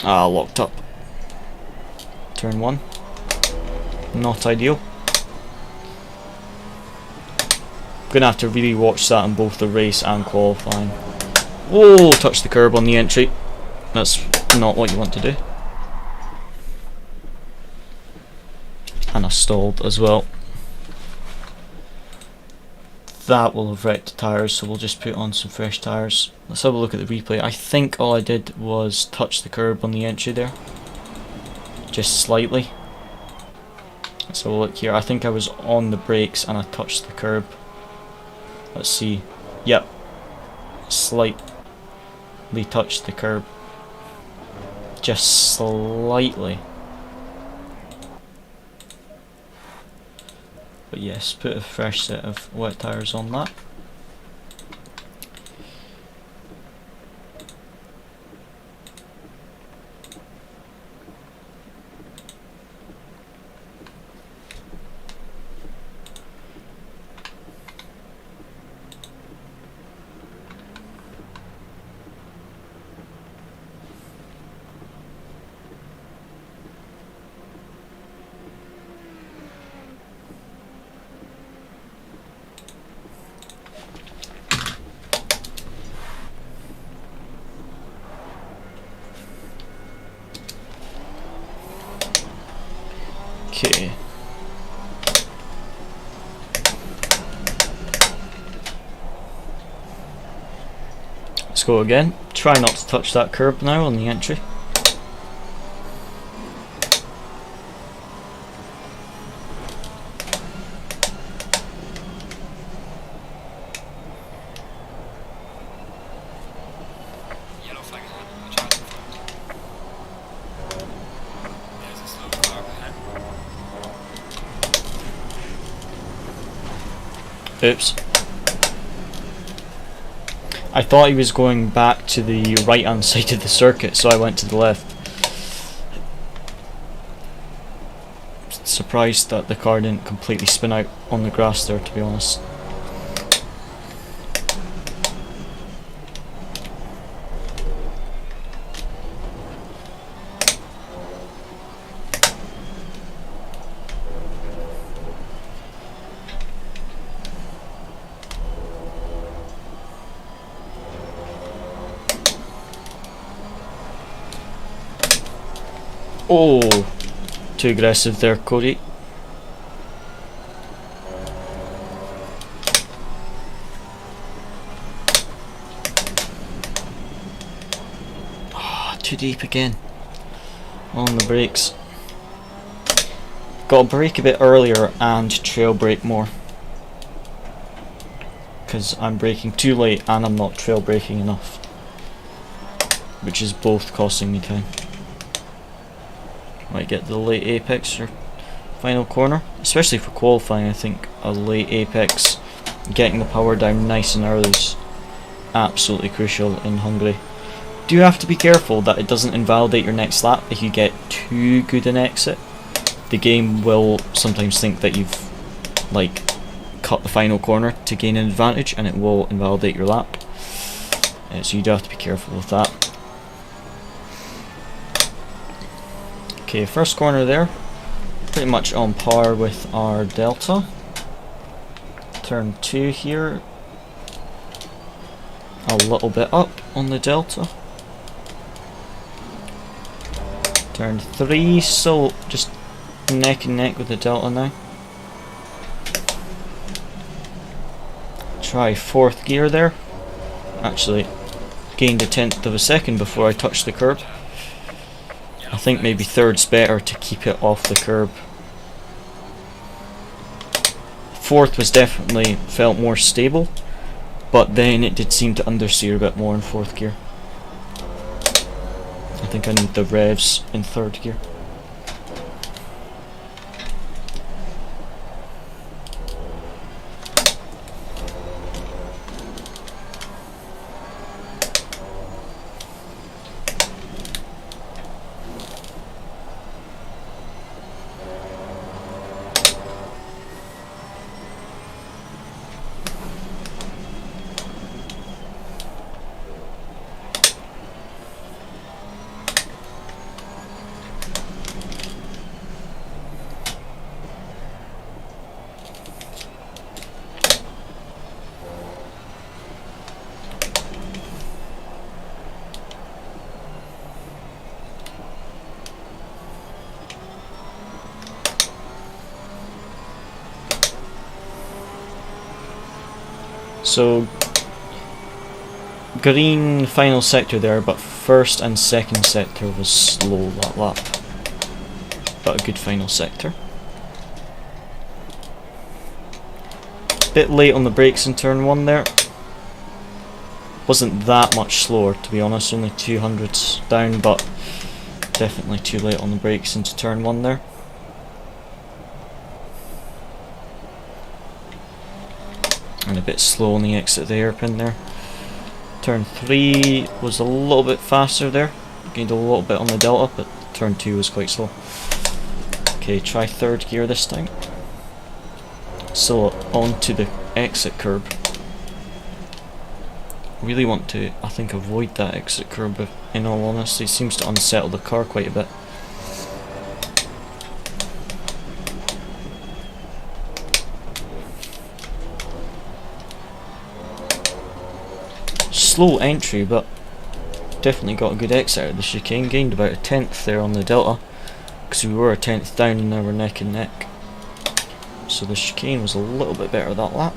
Locked up. Turn 1. Not ideal. Gonna have to really watch that in both the race and qualifying. Whoa, touched the curb on the entry. That's not what you want to do. And I stalled as well. That will have wrecked the tyres, so we'll just put on some fresh tyres. Let's have a look at the replay. I think all I did was touch the curb on the entry there. just slightly. So look here, I think I was on the brakes and I touched the curb. Let's see. Yep. Slightly touched the curb. Just slightly. But yes, put a fresh set of wet tyres on that. Okay. Let's go again. Try not to touch that curb now on the entry. Yellow flag is on. Watch out. There's a slow car behind. Oops. I thought he was going back to the right hand side of the circuit, so I went to the left. Surprised that the car didn't completely spin out on the grass there, to be honest. Oh, too aggressive there, Cody. Ah, too deep again. On the brakes. Got to brake a bit earlier and trail brake more. Because I'm braking too late and I'm not trail braking enough. Which is both costing me time. Might get the late apex or final corner, especially for qualifying. I think a late apex, getting the power down nice and early is absolutely crucial in Hungary. Do have to be careful that it doesn't invalidate your next lap if you get too good an exit. The game will sometimes think that you've like cut the final corner to gain an advantage, and it will invalidate your lap. So you do have to be careful with that. Okay, first corner there, pretty much on par with our delta. Turn 2 here, a little bit up on the delta. Turn 3, so just neck and neck with the delta now. Try 4th gear there. Actually, gained a 1/10 of a second before I touched the curb. I think maybe 3rd's better to keep it off the curb. 4th was definitely felt more stable, but then it did seem to understeer a bit more in 4th gear. I think I need the revs in 3rd gear. So green final sector there, but 1st and 2nd sector was slow that lap. but a good final sector. Bit late on the brakes in turn 1 there. Wasn't that much slower, to be honest, only 200s down, but definitely too late on the brakes into turn 1 there. And a bit slow on the exit of the hairpin there. Turn 3 was a little bit faster there, gained a little bit on the delta, but turn 2 was quite slow. Okay, try third gear this time. So onto the exit curb. Really want to, I think, avoid that exit curb, in all honesty. It seems to unsettle the car quite a bit. Slow entry, but definitely got a good exit out of the chicane. Gained about a 10th there on the delta, because we were a 10th down and now we're neck and neck. So the chicane was a little bit better that lap.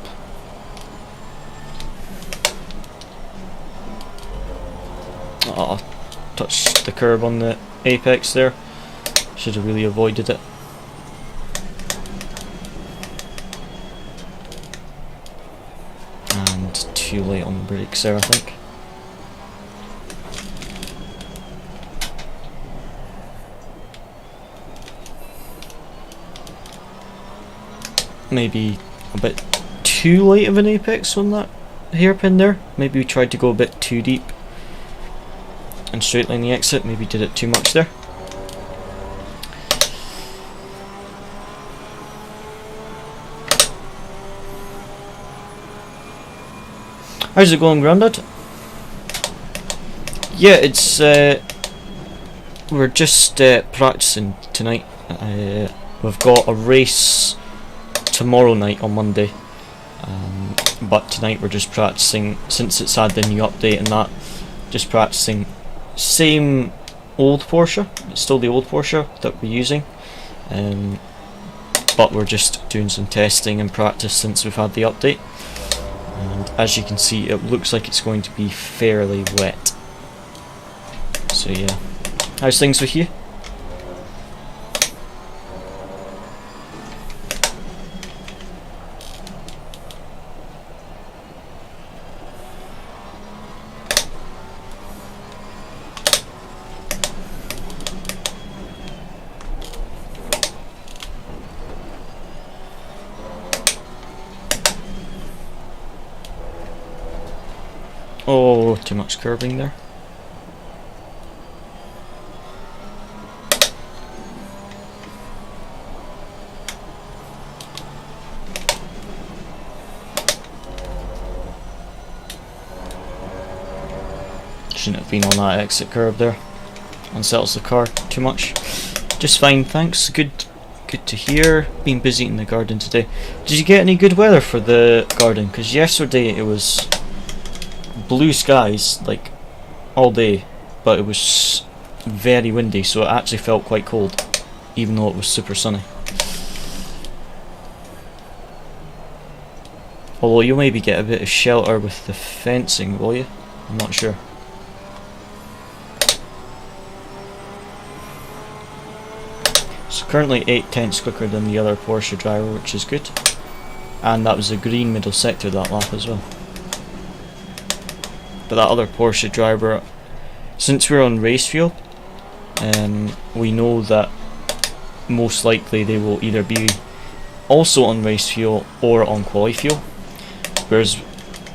Oh, touched the curb on the apex there. Should have really avoided it. And too late on the brakes there, I think. Maybe a bit too late of an apex on that hairpin there. Maybe we tried to go a bit too deep and straight line the exit. Maybe did it too much there. How's it going, Grandad? Yeah, it's we're just practicing tonight. We've got a race tomorrow night on Monday, but tonight we're just practicing, since it's had the new update and that, just practicing. Same old Porsche, it's still the old Porsche that we're using, but we're just doing some testing and practice since we've had the update. And as you can see, it looks like it's going to be fairly wet. So yeah, how's things with you? Oh, too much curbing there. Shouldn't have been on that exit curb there. Unsettles the car too much. Just fine, thanks. Good to hear. Been busy in the garden today. Did you get any good weather for the garden? Because yesterday it was blue skies like all day, but it was very windy, so it actually felt quite cold even though it was super sunny. Although you'll maybe get a bit of shelter with the fencing, will you? I'm not sure. So currently 8/10ths quicker than the other Porsche driver, which is good, and that was a green middle sector that lap as well. But that other Porsche driver, since we're on race fuel, we know that most likely they will either be also on race fuel or on quali fuel. Whereas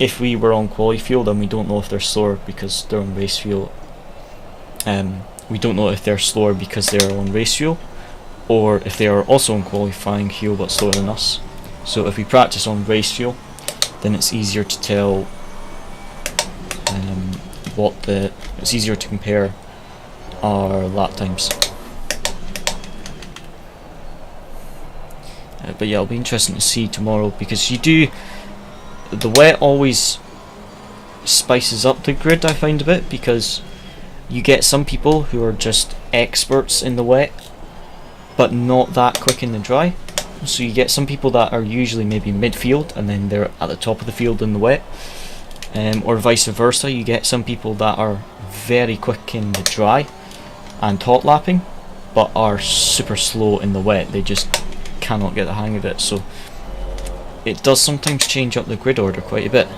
if we were on quali fuel, then we don't know if they're slower because they're on race fuel. We don't know if they're slower because they're on race fuel, or if they are also on qualifying fuel but slower than us. So if we practice on race fuel, then it's easier to tell it's easier to compare our lap times. But yeah, it'll be interesting to see tomorrow, because the wet always spices up the grid, I find, a bit, because you get some people who are just experts in the wet but not that quick in the dry. So you get some people that are usually maybe midfield and then they're at the top of the field in the wet. Or vice versa, you get some people that are very quick in the dry and hot lapping, but are super slow in the wet. They just cannot get the hang of it, so it does sometimes change up the grid order quite a bit.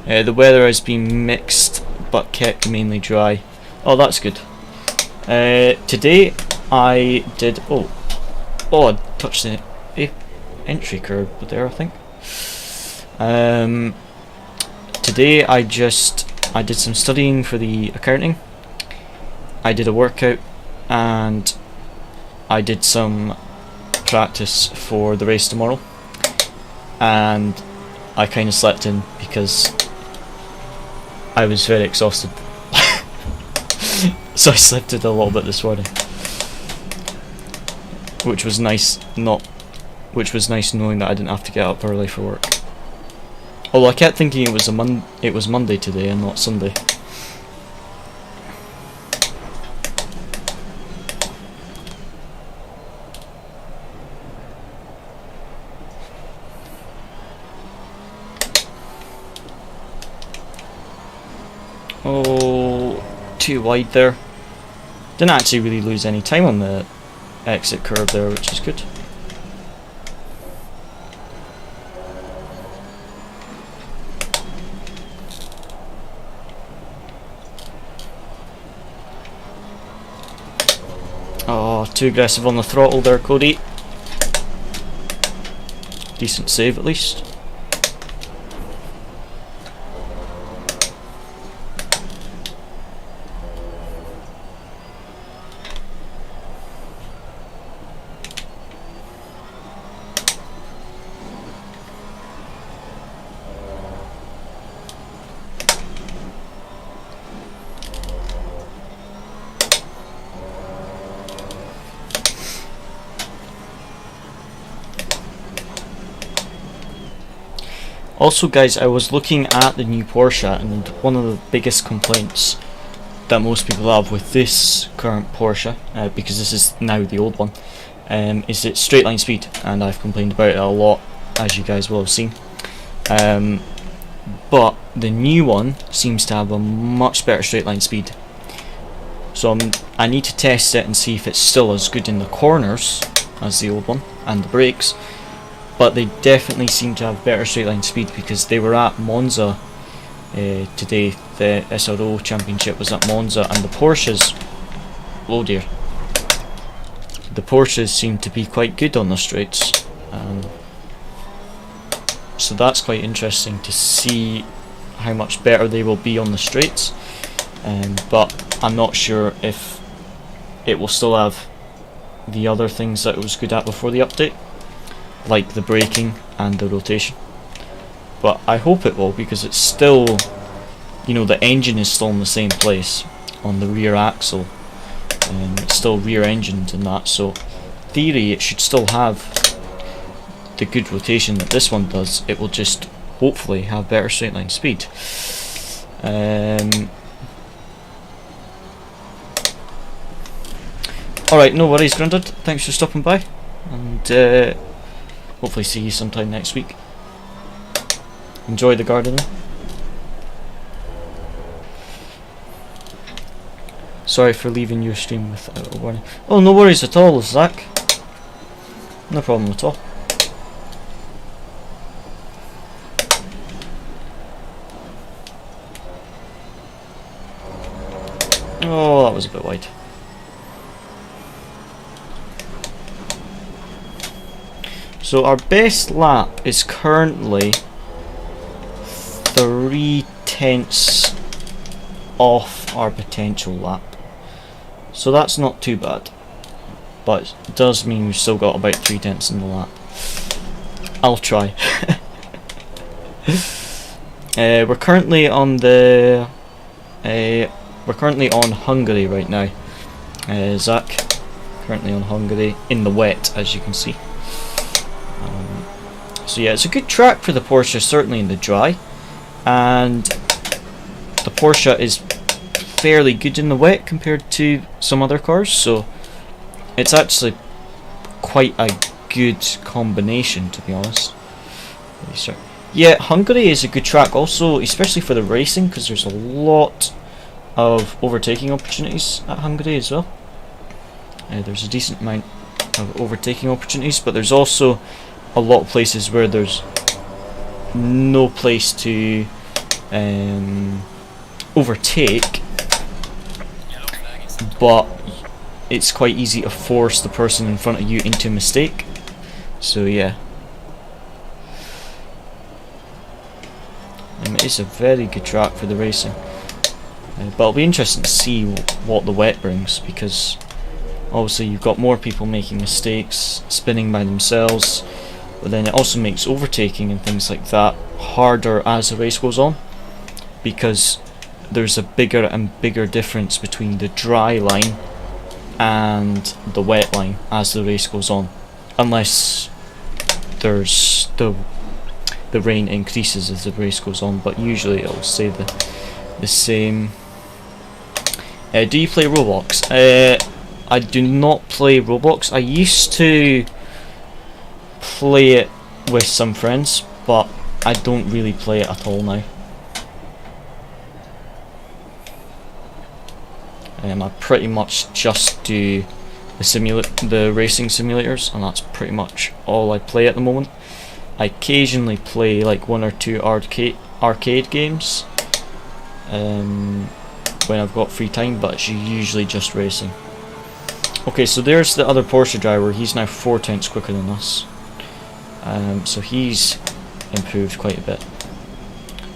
The weather has been mixed but kept mainly dry. Oh, that's good. Today I did... Oh, I touched the entry curve there, I think. Today I did some studying for the accounting. I did a workout and I did some practice for the race tomorrow, and I kind of slept in because I was very exhausted. So I slept in a little bit this morning, which was nice. Which was nice knowing that I didn't have to get up early for work. Although I kept thinking it was Monday today and not Sunday. Oh, too wide there. Didn't actually really lose any time on the exit curve there, which is good. Oh, too aggressive on the throttle there, Cody. Decent save at least. Also guys, I was looking at the new Porsche, and one of the biggest complaints that most people have with this current Porsche, because this is now the old one, is its straight line speed, and I've complained about it a lot, as you guys will have seen. But the new one seems to have a much better straight line speed. So I need to test it and see if it's still as good in the corners as the old one, and the brakes. But they definitely seem to have better straight line speed, because they were at Monza today. The SRO championship was at Monza, and the Porsches, oh dear, the Porsches seem to be quite good on the straights. So that's quite interesting to see how much better they will be on the straights. But I'm not sure if it will still have the other things that it was good at before the update, like the braking and the rotation. But I hope it will, because it's still, you know, the engine is still in the same place on the rear axle, and it's still rear engined and that, so theory it should still have the good rotation that this one does. It will just hopefully have better straight line speed. Alright, no worries, Grandad, thanks for stopping by, and hopefully see you sometime next week. Enjoy the gardening. Sorry for leaving your stream without a warning. Oh, no worries at all, Zach. No problem at all. Oh, that was a bit wide. So our best lap is currently 3/10 off our potential lap. So that's not too bad. But it does mean we've still got about 3/10 in the lap. I'll try. We're currently on the we're currently on Hungary right now. Zach, currently on Hungary in the wet, as you can see. So yeah, it's a good track for the Porsche, certainly in the dry, and the Porsche is fairly good in the wet compared to some other cars, so it's actually quite a good combination, to be honest. Yeah, Hungary is a good track also, especially for the racing, because there's a lot of overtaking opportunities at Hungary as well. There's a decent amount of overtaking opportunities, but there's also a lot of places where there's no place to overtake, Yellow flag is but it's quite easy to force the person in front of you into a mistake. So yeah, it is a very good track for the racing, but it'll be interesting to see what the wet brings, because obviously you've got more people making mistakes, spinning by themselves, but then it also makes overtaking and things like that harder as the race goes on, because there's a bigger and bigger difference between the dry line and the wet line as the race goes on, unless there's the rain increases as the race goes on, but usually it'll stay the same. Do you play Roblox? I do not play Roblox. I used to play it with some friends, but I don't really play it at all now. I pretty much just do the racing simulators, and that's pretty much all I play at the moment. I occasionally play like 1 or 2 arcade games when I've got free time, but it's usually just racing. Okay, so there's the other Porsche driver. He's now 4 tenths quicker than us, so he's improved quite a bit.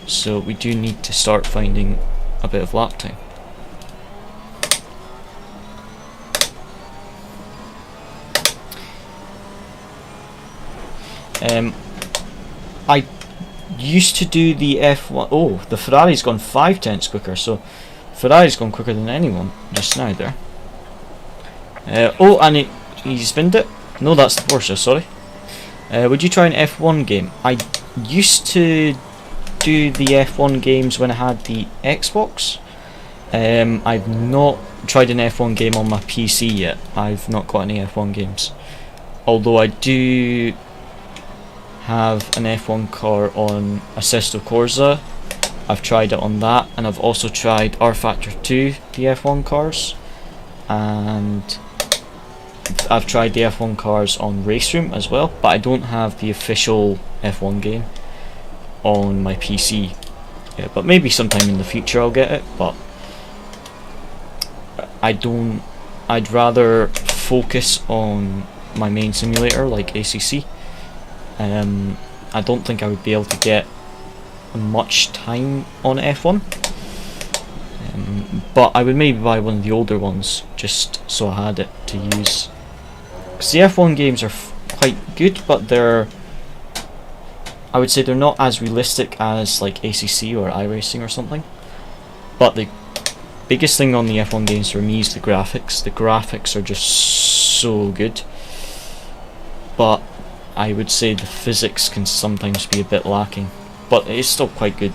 So we do need to start finding a bit of lap time. I used to do the F1. Oh, the Ferrari's gone 5 tenths quicker, so Ferrari's gone quicker than anyone just now there. Oh, and he spinned it. No, that's the Porsche, sorry. Would you try an F1 game? I used to do the F1 games when I had the Xbox. I've not tried an F1 game on my PC yet. I've not got any F1 games. Although I do have an F1 car on Assetto Corsa. I've tried it on that, and I've also tried R Factor 2, the F1 cars, and I've tried the F1 cars on Race Room as well, but I don't have the official F1 game on my PC. Yeah, but maybe sometime in the future I'll get it, but I'd rather focus on my main simulator like ACC. I don't think I would be able to get much time on F1, but I would maybe buy one of the older ones just so I had it to use, because the F1 games are quite good, but I would say they're not as realistic as like ACC or iRacing or something. But the biggest thing on the F1 games for me is the graphics. The graphics are just so good, but I would say the physics can sometimes be a bit lacking, but it is still quite good.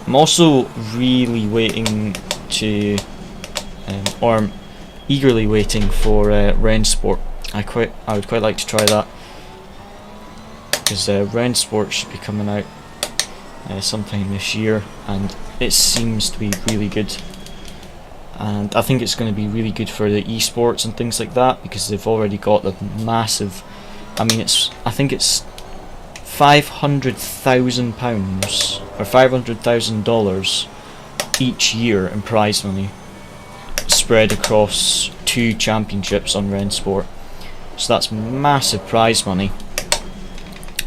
I'm also really waiting to, or I'm eagerly waiting for Rennsport. I would quite like to try that, because Rennsport should be coming out sometime this year, and it seems to be really good. And I think it's going to be really good for the esports and things like that, because they've already got the massive. I mean, I think it's £500,000 or $500,000 each year in prize money, spread across 2 championships on Rennsport. So that's massive prize money.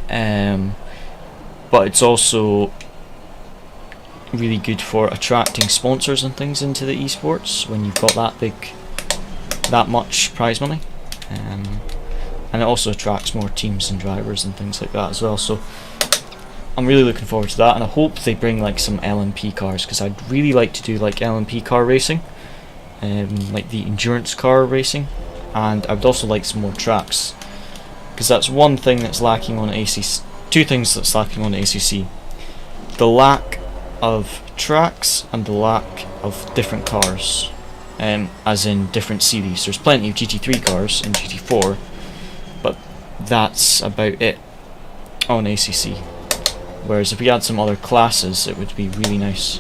But it's also really good for attracting sponsors and things into the esports when you've got that much prize money, and it also attracts more teams and drivers and things like that as well. So I'm really looking forward to that, and I hope they bring like some LMP cars, because I'd really like to do like LMP car racing, like the endurance car racing, and I would also like some more tracks, because that's one thing that's lacking on ACC. 2 things that's lacking on ACC: the lack of tracks and the lack of different cars. as in different series. There's plenty of GT3 cars in GT4, but that's about it on ACC. Whereas if we had some other classes, it would be really nice.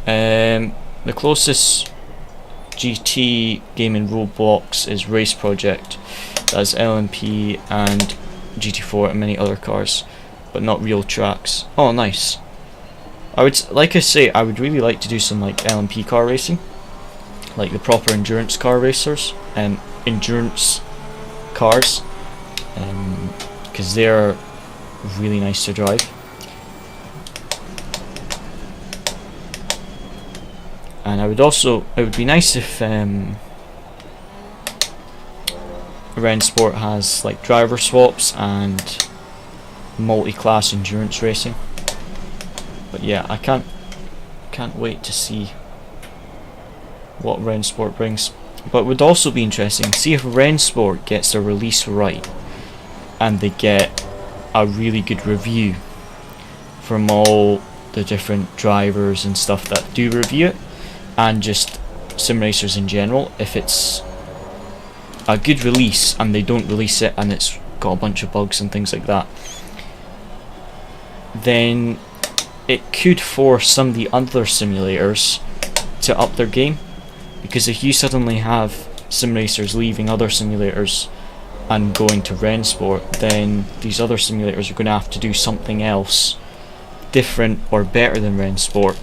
The closest GT game in Roblox is Race Project. That's LMP and GT4 and many other cars, but not real tracks. Oh, nice. I would, like I say, I would really like to do some like LMP car racing, like the proper endurance car racers and endurance cars, because they're really nice to drive. And I would also, it would be nice if Rennsport has like driver swaps and multi-class endurance racing. But yeah, I can't wait to see what Rennsport brings. But it would also be interesting, see if Rennsport gets their release right and they get a really good review from all the different drivers and stuff that do review it, and just sim racers in general. If it's a good release and they don't release it and it's got a bunch of bugs and things like that, then it could force some of the other simulators to up their game. Because if you suddenly have sim racers leaving other simulators and going to Rennsport, then these other simulators are going to have to do something else different or better than Rennsport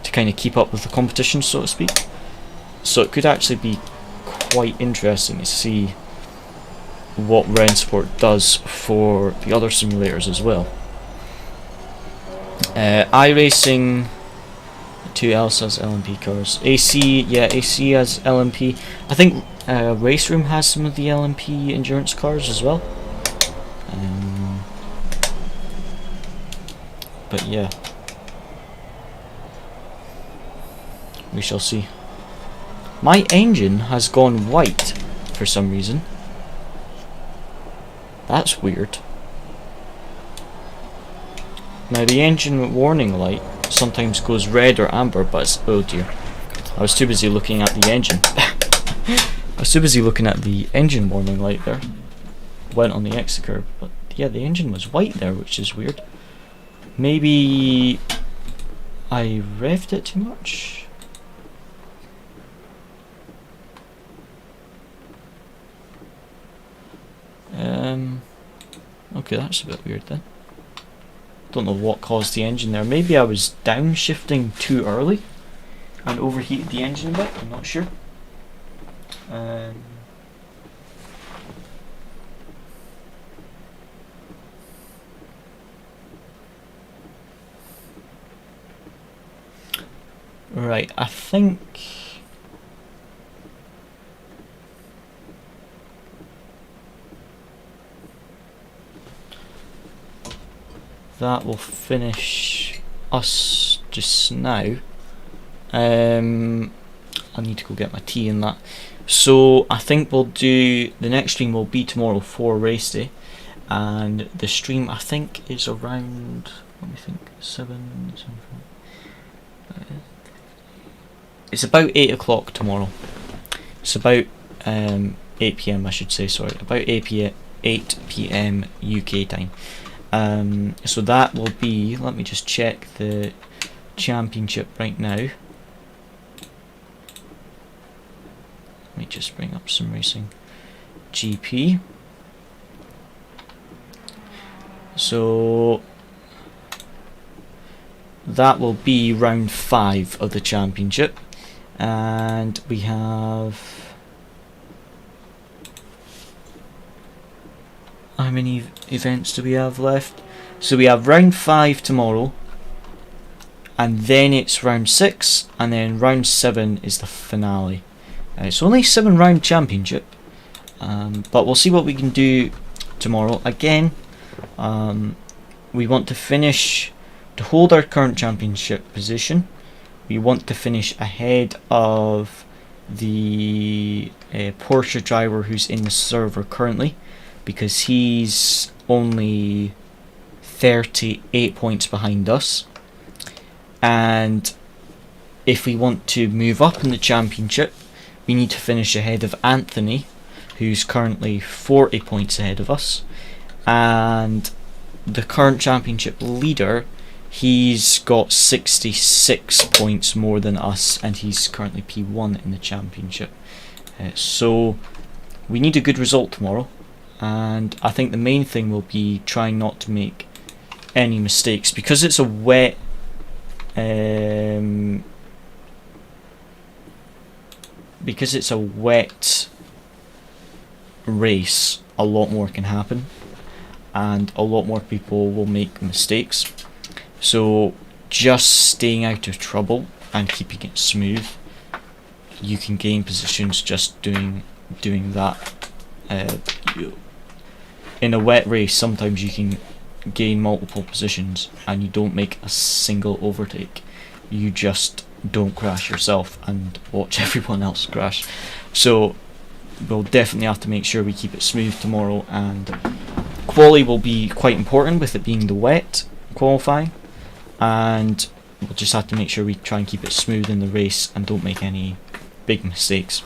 to kind of keep up with the competition, so to speak. So it could actually be quite interesting to see what Rennsport does for the other simulators as well. iRacing, two else has LMP cars. AC, yeah, AC has LMP. I think Race Room has some of the LMP endurance cars as well. But yeah, we shall see. My engine has gone white for some reason. That's weird. Now the engine warning light sometimes goes red or amber, but it's, oh dear, I was too busy looking at the engine. I was too busy looking at the engine warning light there. Went on the exit curve, but yeah, the engine was white there, which is weird. Maybe I revved it too much. Okay, that's a bit weird then. Don't know what caused the engine there. Maybe I was downshifting too early and overheated the engine a bit. I'm not sure. Right, I think that will finish us just now. I need to go get my tea and that. So I think we'll do, the next stream will be tomorrow for race day, and the stream I think is around, let me think, 7 it's about 8 o'clock tomorrow. It's about 8 PM I should say, sorry, about 8 PM UK time. So that will be, let me just check the championship right now. Let me just bring up some racing GP. So that will be round 5 of the championship, and we have, how many events do we have left? So we have round 5 tomorrow, and then it's round 6, and then round 7 is the finale. It's only 7 round championship, but we'll see what we can do tomorrow. Again, we want to finish, to hold our current championship position, we want to finish ahead of the Porsche driver who's in the server currently, because he's only 38 points behind us. And if we want to move up in the championship, we need to finish ahead of Anthony, who's currently 40 points ahead of us, and the current championship leader, he's got 66 points more than us, and he's currently P1 in the championship. So we need a good result tomorrow, and I think the main thing will be trying not to make any mistakes, because it's a wet race. A lot more can happen, and a lot more people will make mistakes. So just staying out of trouble and keeping it smooth, you can gain positions just doing that. In a wet race, sometimes you can gain multiple positions and you don't make a single overtake. You just don't crash yourself and watch everyone else crash. So we'll definitely have to make sure we keep it smooth tomorrow, and quali will be quite important with it being the wet qualifying, and we'll just have to make sure we try and keep it smooth in the race and don't make any big mistakes.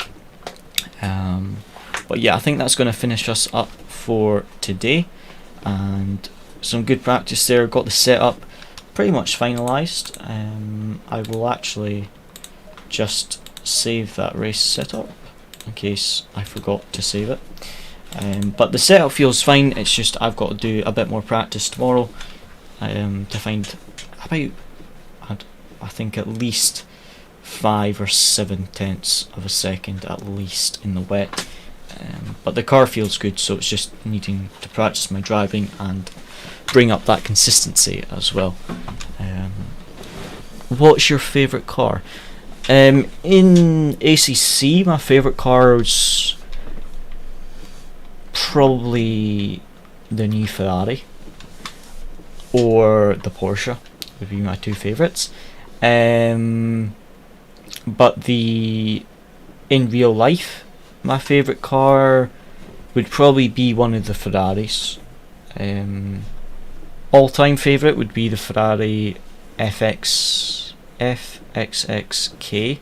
But yeah, I think that's going to finish us up for today, and some good practice there. Got the setup pretty much finalised. I will actually just save that race setup in case I forgot to save it. But the setup feels fine. It's just I've got to do a bit more practice tomorrow to find about, I think, at least 5 or 7 tenths of a second at least in the wet. But the car feels good, so it's just needing to practice my driving and bring up that consistency as well. What's your favourite car? In ACC, my favourite car is probably the new Ferrari or the Porsche would be my two favourites. But in real life, my favourite car would probably be one of the Ferraris. All-time favourite would be the Ferrari FXXK,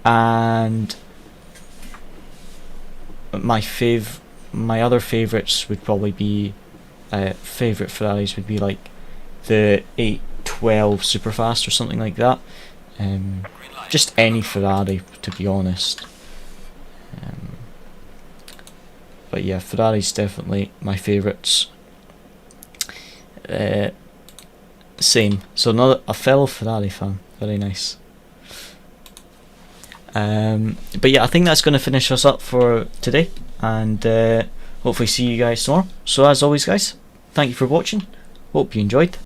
and my other favourites would probably be favourite Ferraris would be like the 812 Superfast or something like that. Just any Ferrari, to be honest. But yeah, Ferrari's definitely my favourites. Same. So a fellow Ferrari fan. Very nice. But yeah, I think that's going to finish us up for today, and hopefully see you guys tomorrow. So as always, guys, thank you for watching. Hope you enjoyed.